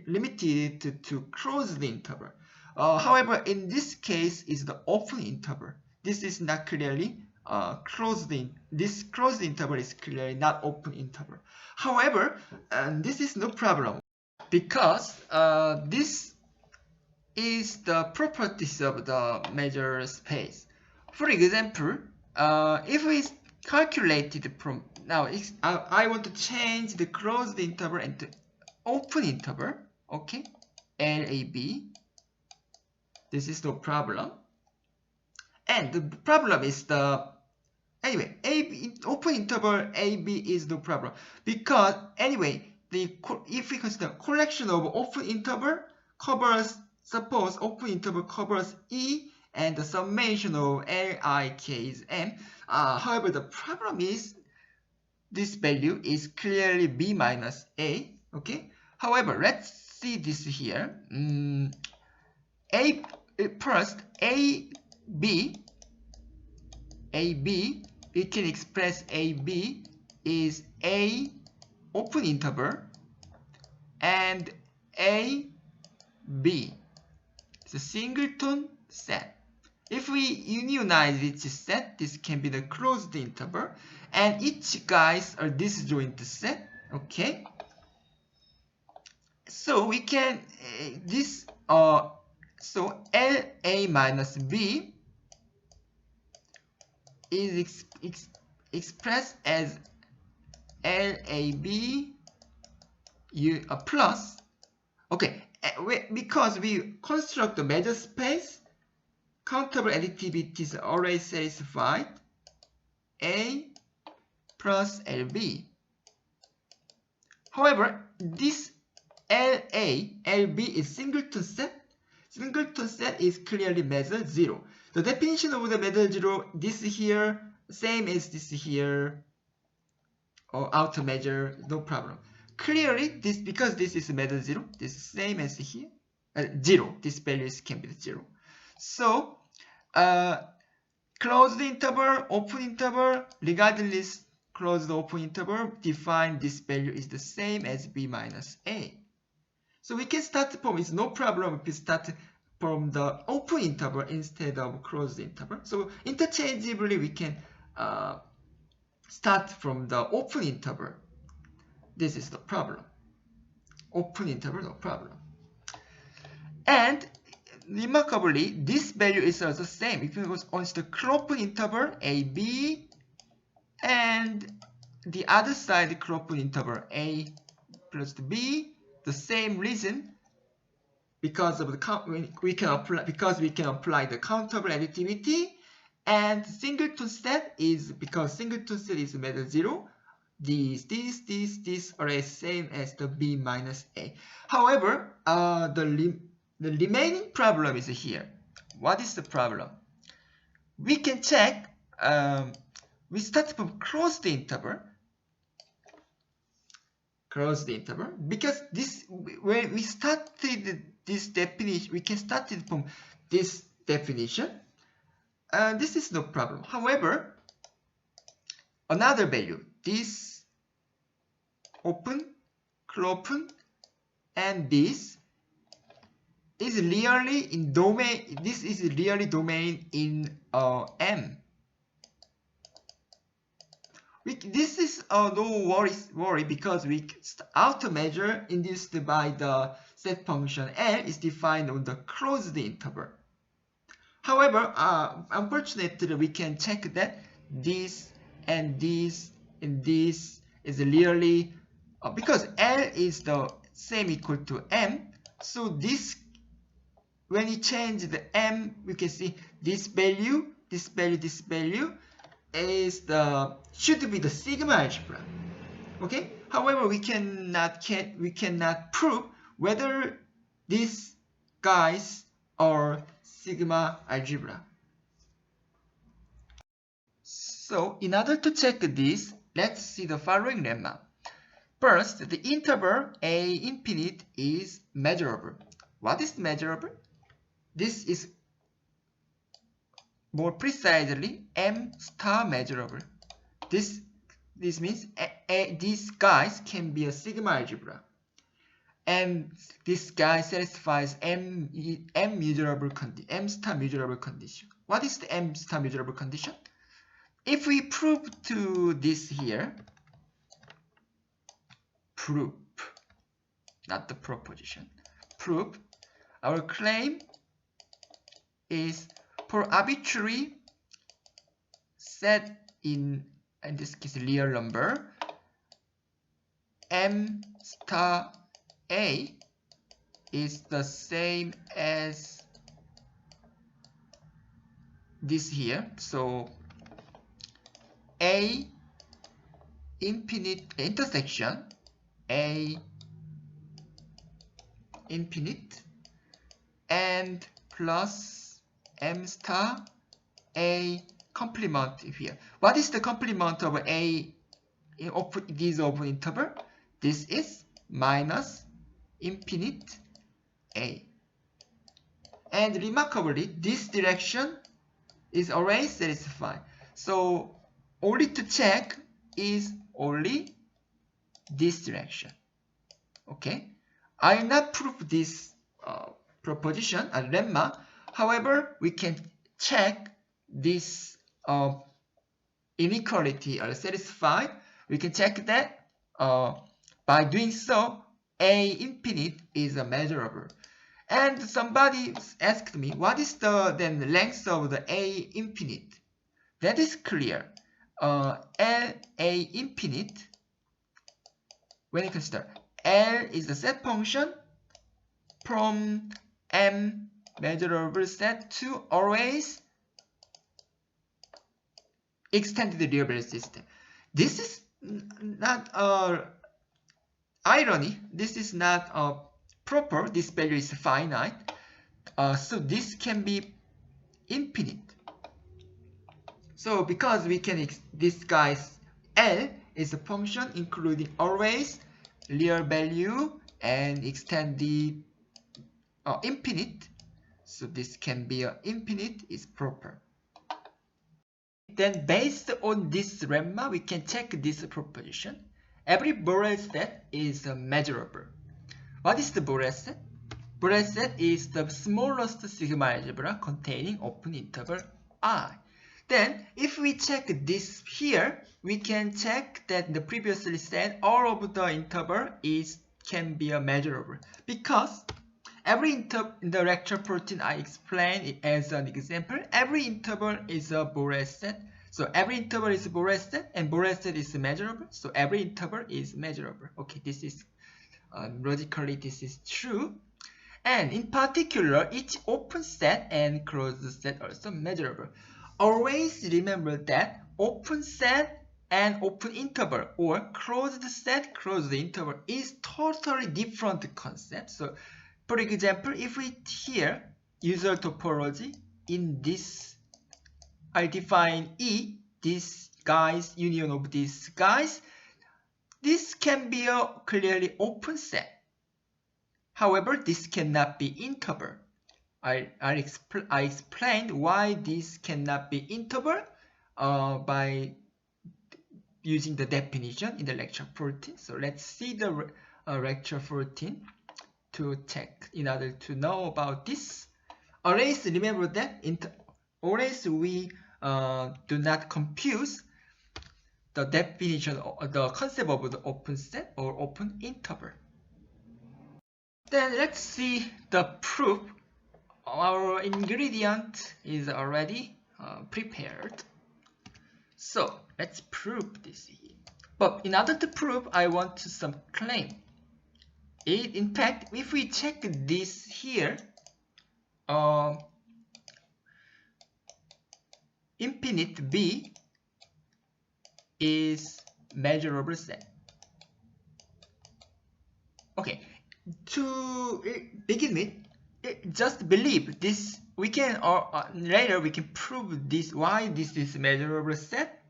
limited to closed interval. However, in this case is the open interval. This is not clearly this closed interval is clearly not open interval. However, this is no problem because this is the properties of the measure space. For example, if we calculated from now, I want to change the closed interval into open interval. Okay, LAB. This is no problem. And the problem is anyway, open interval AB is no problem because anyway, if we consider collection of open interval covers, suppose open interval covers E and the summation of LIK is M. However, the problem is this value is clearly B minus A. Okay. However, let's see this here. First, AB, we can express AB is A open interval and AB. It's a singleton set. If we unionize each set, this can be the closed interval, and each guys are disjoint set. Okay. So we can so LA minus B is expressed as LAB plus. Okay, because we construct the measure space, countable additivity is always satisfied. A plus LB. However, this LB is singleton set. Singleton set is clearly measure 0. The definition of the measure 0, this here, same as this here, or outer measure, no problem. Clearly, this because this is measure 0, this is same as here, 0. This values can be 0. So, closed interval, open interval, regardless closed open interval, define this value is the same as b minus a. So we can start from, it's no problem if we start from the open interval instead of closed interval. So interchangeably we can start from the open interval. This is the problem. Open interval, no problem. And remarkably, this value is also the same. If it was on the open interval AB and the other side open interval A plus B, the same reason, because of the we can apply the countable additivity, and singleton set is because singleton set is measure 0. This are same as the b minus a. However, the remaining problem is here. What is the problem? We can check. We start from closed interval. Closed interval, because this, when we started this definition, we can start it from this definition. This is no problem. However, another value, this open, open, and this is really in domain. This is really domain in M. This is no worry because we outer measure induced by the set function L is defined on the closed interval. However, unfortunately, we can check that this and this and this is really because L is the same equal to M. So this, when you change the M, we can see this value, this value, this value is the should be the sigma algebra. Okay. However, we cannot prove whether these guys are sigma algebra. So in order to check this, let's see the following lemma. First, the interval a infinite is measurable. What is measurable? This is more precisely M star measurable. This means these guys can be a sigma algebra, and this guy satisfies M star measurable condition. What is the M star measurable condition? If we prove to this here, prove, not the proposition, prove, our claim is for arbitrary set in this case real number, M star A is the same as this here. So A infinite intersection A infinite and plus M star A complement here. What is the complement of A in this open interval? This is minus infinite A. And remarkably, this direction is already satisfied. So only to check is only this direction. Okay, I will not prove this proposition as lemma. However, we can check this inequality are satisfied. We can check that by doing so, A infinite is a measurable. And somebody asked me, what is the then length of the A infinite? That is clear. L A infinite, when you consider L is the set function from M measurable set to always extended real value system. This is not irony, this is not proper, this value is finite, so this can be infinite. So because we can, this guy's L is a function including always, real value, and extend the infinite. So this can be infinite is proper. Then based on this lemma, we can check this proposition. Every Borel set is measurable. What is the Borel set? Borel set is the smallest sigma algebra containing open interval I. Then, if we check this here, we can check that the previously said all of the interval can be measurable, because every interval in the lecture 14 I explained it as an example. Every interval is a Borel set. So every interval is a Borel set, and Borel set is measurable. So every interval is measurable. Okay, this is logically this is true. And in particular, each open set and closed set also measurable. Always remember that open set and open interval, or closed set, closed interval, is totally different concept. So, for example, if we here user topology, in this I define E, this guy's union of these guys, this can be a clearly open set. However, this cannot be interval. I explained why this cannot be interval by using the definition in the lecture 14. So let's see the lecture 14 to check in order to know about this. Always remember that always we do not confuse the definition or the concept of the open set or open interval. Then let's see the proof. Our ingredient is already prepared. So let's prove this here. But in order to prove, I want some claim. In fact, if we check this here, infinite B is measurable set. Okay, to begin with, just believe this. We can, or later we can prove this, why this is measurable set.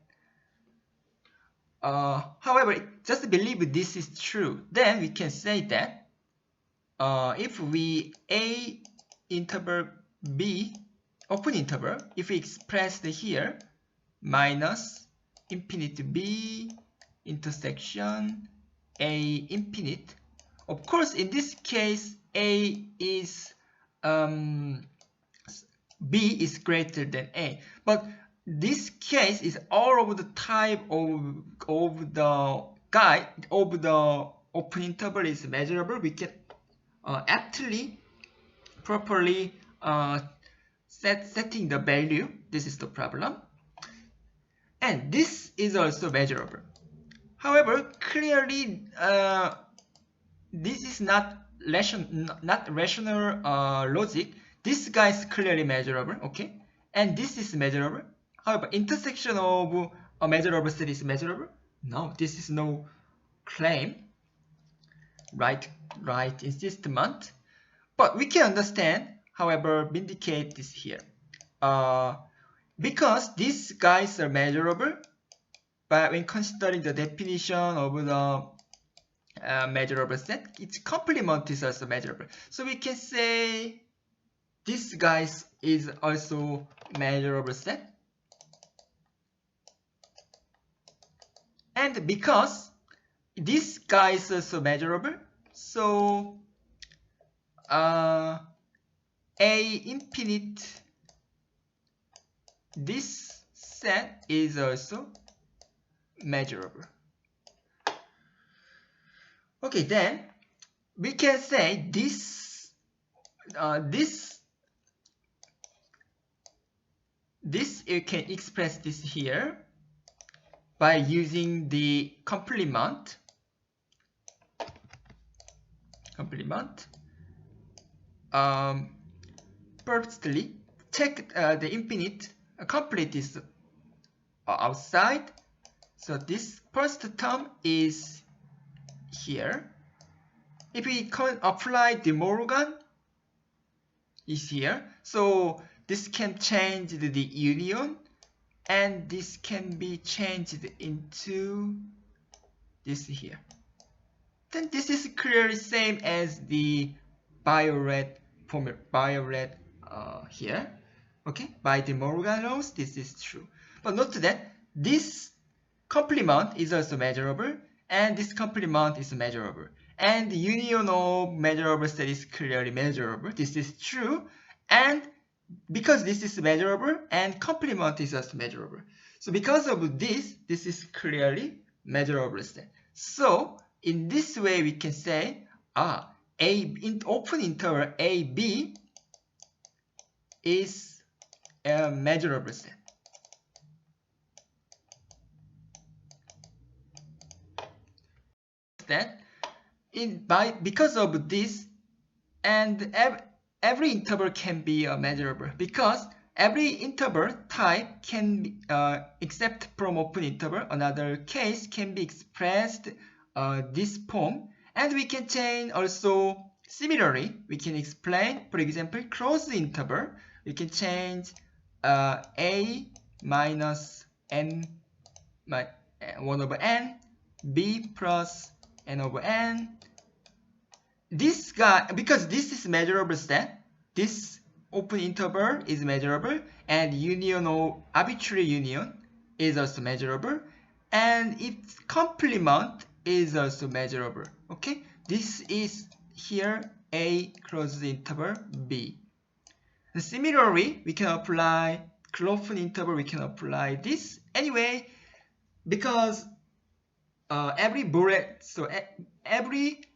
However, just believe this is true. Then we can say that if we A interval B, open interval, if we express the here minus infinite B intersection A infinite. Of course, in this case, A is B is greater than A, but this case is all of the type of the guy of the open interval is measurable. We can aptly properly setting the value. This is the problem, and this is also measurable. However, clearly this is not rational logic. This guy is clearly measurable, okay? And this is measurable. However, intersection of a measurable set is measurable. No, this is no claim. Right insistment. But we can understand, however, vindicate this here. Because these guys are measurable, but when considering the definition of the measurable set, its complement is also measurable. So we can say this guys is also measurable set. And because this guy is also measurable, so A infinite, this set is also measurable. Okay, then we can say this you can express this here by using the complement. Firstly, check the infinite complete is outside. So this first term is here. if we can apply De Morgan is here, so this can change the union, and this can be changed into this here. Then this is clearly same as the violet formula, violet here. Okay, by De Morgan laws, this is true. But note that this complement is also measurable, and this complement is measurable. And the union of measurable set is clearly measurable. This is true. And because this is measurable and complement is also measurable. So because of this, this is clearly measurable set. So in this way, we can say, in open interval AB is a measurable set. That because of this, and every interval can be measurable, because every interval type can be, except from open interval, another case can be expressed this form, and we can change also. Similarly, we can explain, for example, closed interval. We can change a minus n 1 over n, b plus n over n. This guy, because this is measurable set, this open interval is measurable, and union or arbitrary union is also measurable, and its complement is also measurable. Okay, this is here a closed interval b. And similarly, we can apply open interval. We can apply this anyway, because every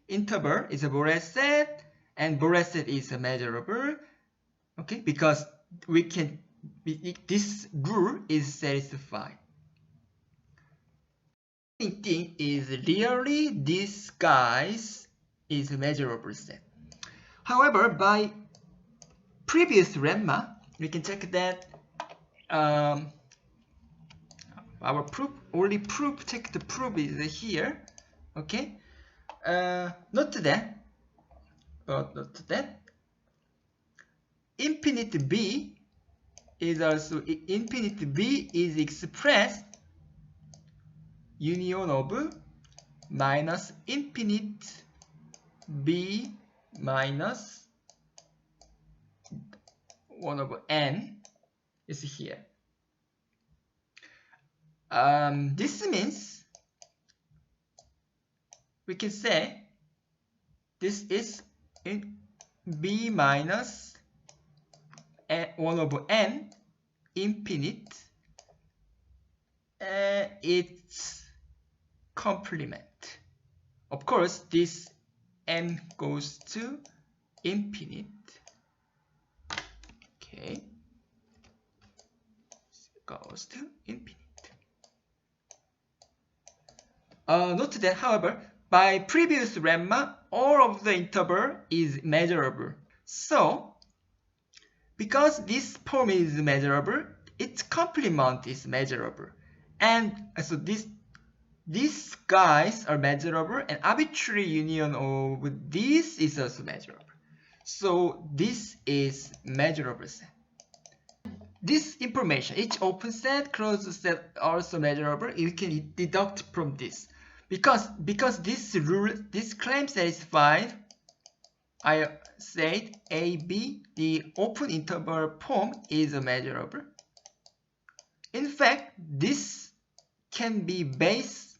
interval is a Borel set, and Borel set is measurable. Okay, because we can, this rule is satisfied. Thing is really this guys is a measurable set. However, by previous lemma, we can check that our proof, only proof, check the proof is here. Okay, note that infinite b is also, infinite b is expressed union of minus infinite b minus 1 over n is here. This means we can say this is in b minus 1 over n infinite, its complement. Of course, this n goes to infinite. Okay, goes to infinite. Note that, however, by previous lemma, all of the interval is measurable. So, because this form is measurable, its complement is measurable. And so these guys are measurable, and arbitrary union of this is also measurable. So this is measurable set. This information, each open set, closed set also measurable, you can deduct from this. Because this rule, this claim satisfied, I said AB, the open interval form is measurable. In fact, this can be base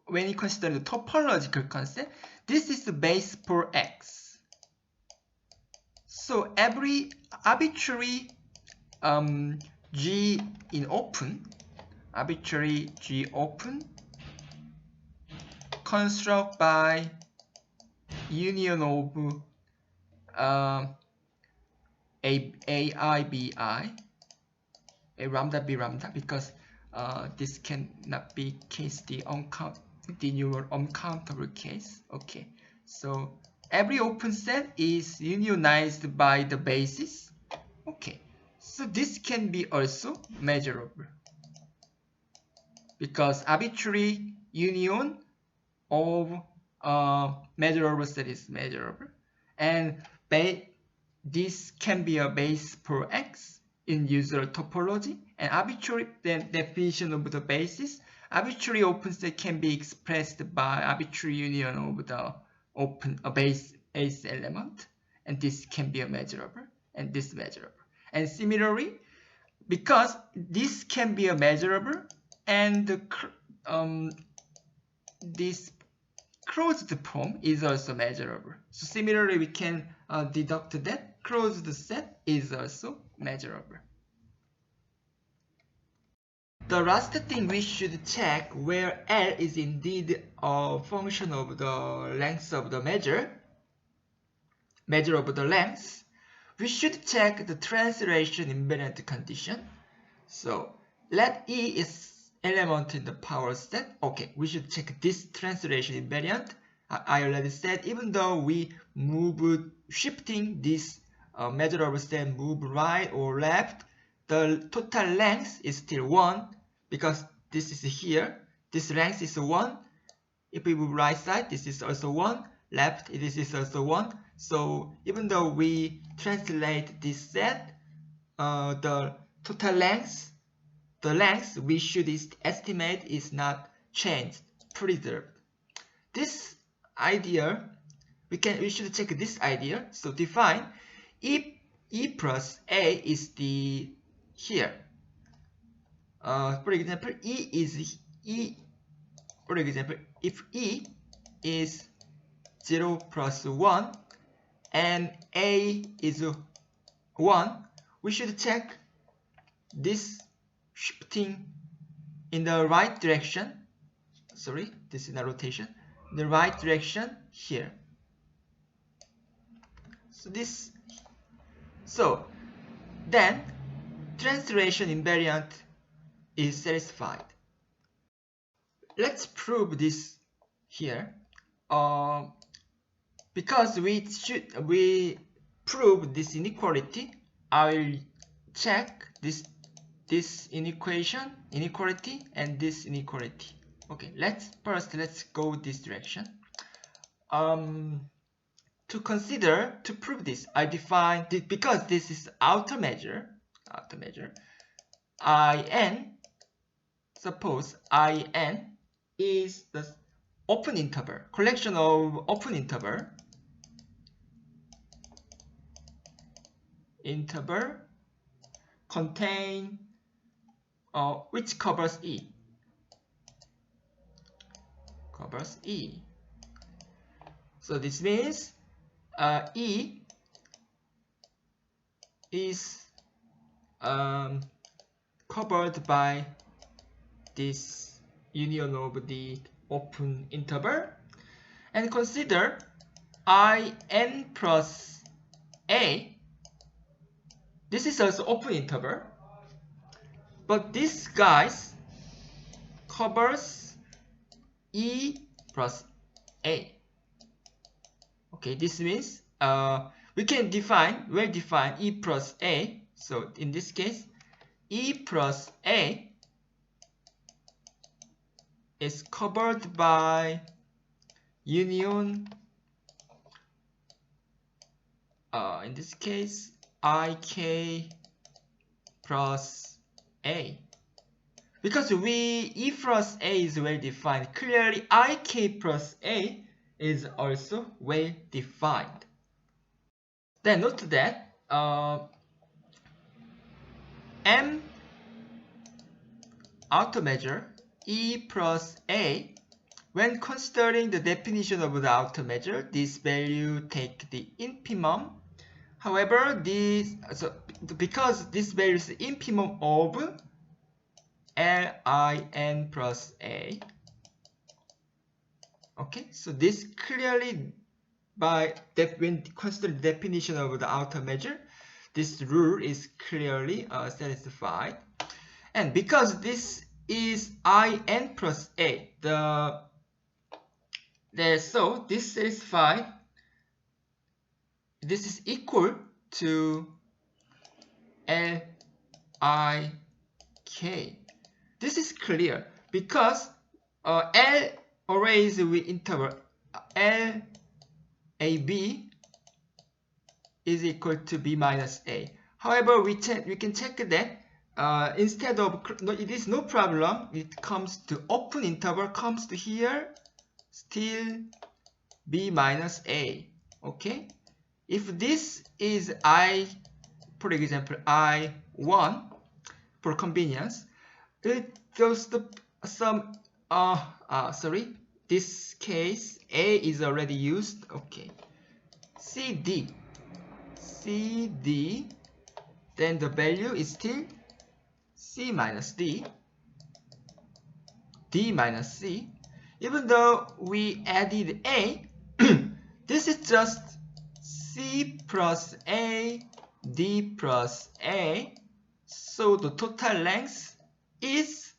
when you consider the topological concept. This is the base for X. So every arbitrary G in open, arbitrary G open, construct by union of AI, BI, a lambda, B lambda, because this cannot be case the neural uncountable case. Okay, so every open set is unionized by the basis. Okay, so this can be also measurable, because arbitrary union of measurable set is measurable, and this can be a base for X in user topology, and arbitrary definition of the basis. Arbitrary open set can be expressed by arbitrary union of the base element, and this can be a measurable, and this measurable. And similarly, because this can be a measurable, and this closed form is also measurable. So similarly, we can deduct that closed set is also measurable. The last thing we should check where L is indeed a function of the length of the measure of the length. We should check the translation invariant condition. So let E is element in the power set. Okay, we should check this translation invariant. I already said even though we move shifting this measurable set, move right or left, the total length is still 1 because this is here. This length is 1. If we move right side, this is also 1. Left, this is also 1. So even though we translate this set, the total length, the length we should estimate is not changed, preserved. This idea, we should check this idea. So define if E plus A is the here. For example, for example, if E is 0 plus 1 and A is 1, we should check this shifting in the right direction. Sorry, this is a rotation. The right direction here. So then translation invariant is satisfied. Let's prove this here. Because we prove this inequality, I will check this inequality and this inequality. Okay, let's go this direction. To prove this, I define this because this is outer measure. Suppose In is the open interval, collection of open interval contain which covers E. So this means E is covered by this union of the open interval, and consider In plus A. This is also open interval, but this guys covers E plus A. Okay, this means we can define E plus A. So in this case, E plus A is covered by union, in this case, Ik plus A. Because E plus A is well defined, clearly Ik plus A is also well defined. Then note that M outer measure E plus A, when considering the definition of the outer measure, this value take the infimum. However, because this value is the infimum of Lin plus A. Okay, so this clearly, when considering the definition of the outer measure, this rule is clearly satisfied. And because this is In plus A, so this satisfied. This is equal to Lik. This is clear because L arrays with interval LAB is equal to B minus A. However, we can check that instead of, it is no problem, it comes to open interval, comes to here, still B minus A. Okay? If this is for example, I1, for convenience, it goes to some, this case, A is already used. Okay. CD, then the value is still C minus D, D minus C. Even though we added A, this is just C plus A, D plus A. So the total length is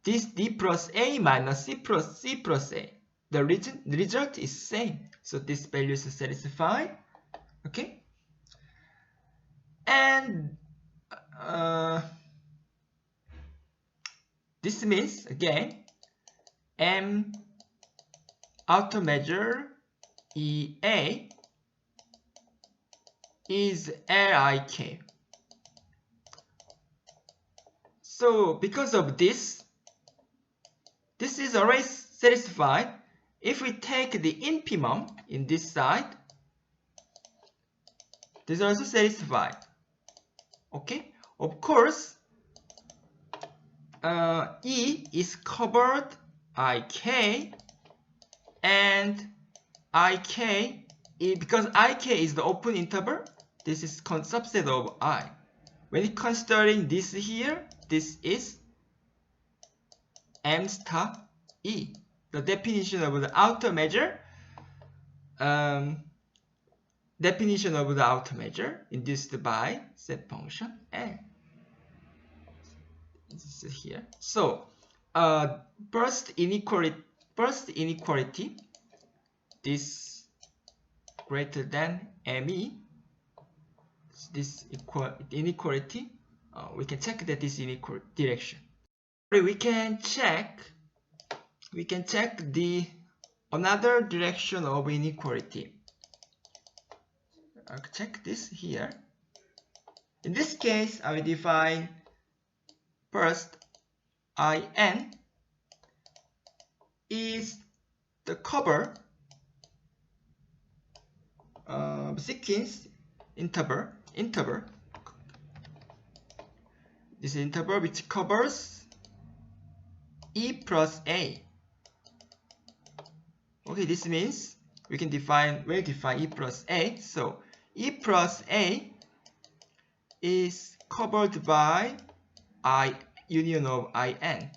this D plus A minus C plus A. The result is same. So this value is satisfied. Okay. And this means, again, M outer measure EA is LIK. So because of this is already satisfied. If we take the infimum in this side, this is also satisfied. Okay, of course, E is covered IK, and IK, because IK is the open interval, this is subset of I. When considering this here, this is M star E. The definition of the outer measure, induced by set function L. This is here. So, first inequality, this greater than ME. This inequality, we can check that this inequal direction. We can check the another direction of inequality. I'll check this here. In this case, I will define first IN is the cover sequence interval. This interval which covers E plus A. Okay, this means we'll define E plus A. So E plus A is covered by I union of IN,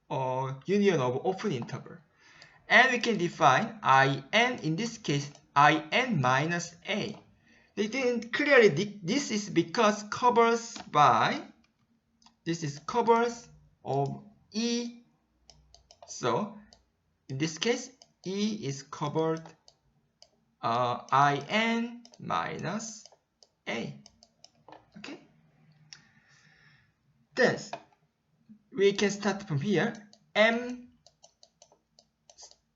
or union of open interval. And we can define IN, in this case, IN minus A. Clearly, this is because covers by, this is covers of E. So, in this case, E is covered IN minus A. Okay? Then, we can start from here. M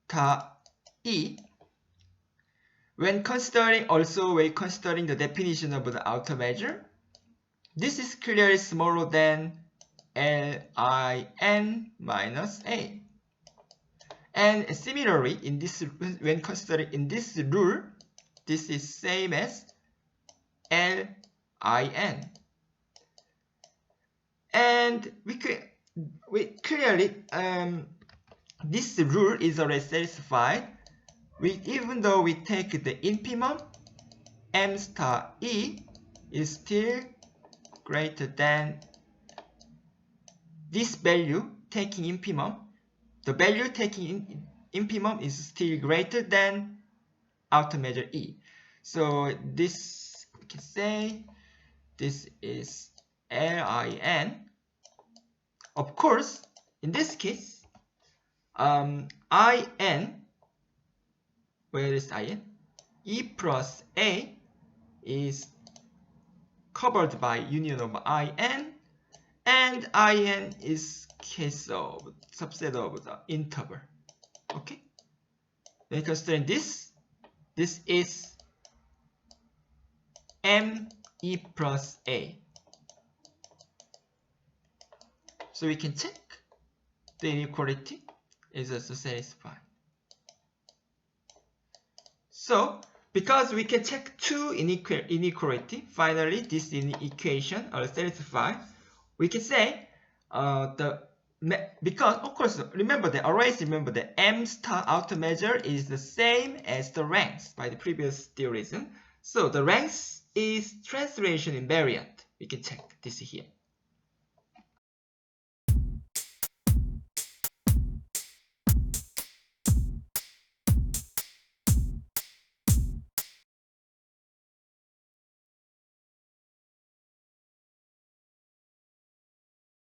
star E. When considering the definition of the outer measure, this is clearly smaller than LIN minus A. And similarly, when considering in this rule, this is same as LIN. And we clearly, this rule is already satisfied. Even though we take the infimum, M star E is still greater than this value taking infimum. The value taking infimum is still greater than outer measure E. So this, we can say, this is LIN. Of course, in this case, IN, where is IN? E plus A is covered by union of IN, and IN is case of subset of the interval. Okay, then considering this is m e plus a. So we can check the inequality is also satisfied. So because we can check two inequality, finally this equation are satisfied. We can say because of course always remember the m star outer measure is the same as the ranks by the previous theorism. So the ranks is translation invariant. We can check this here.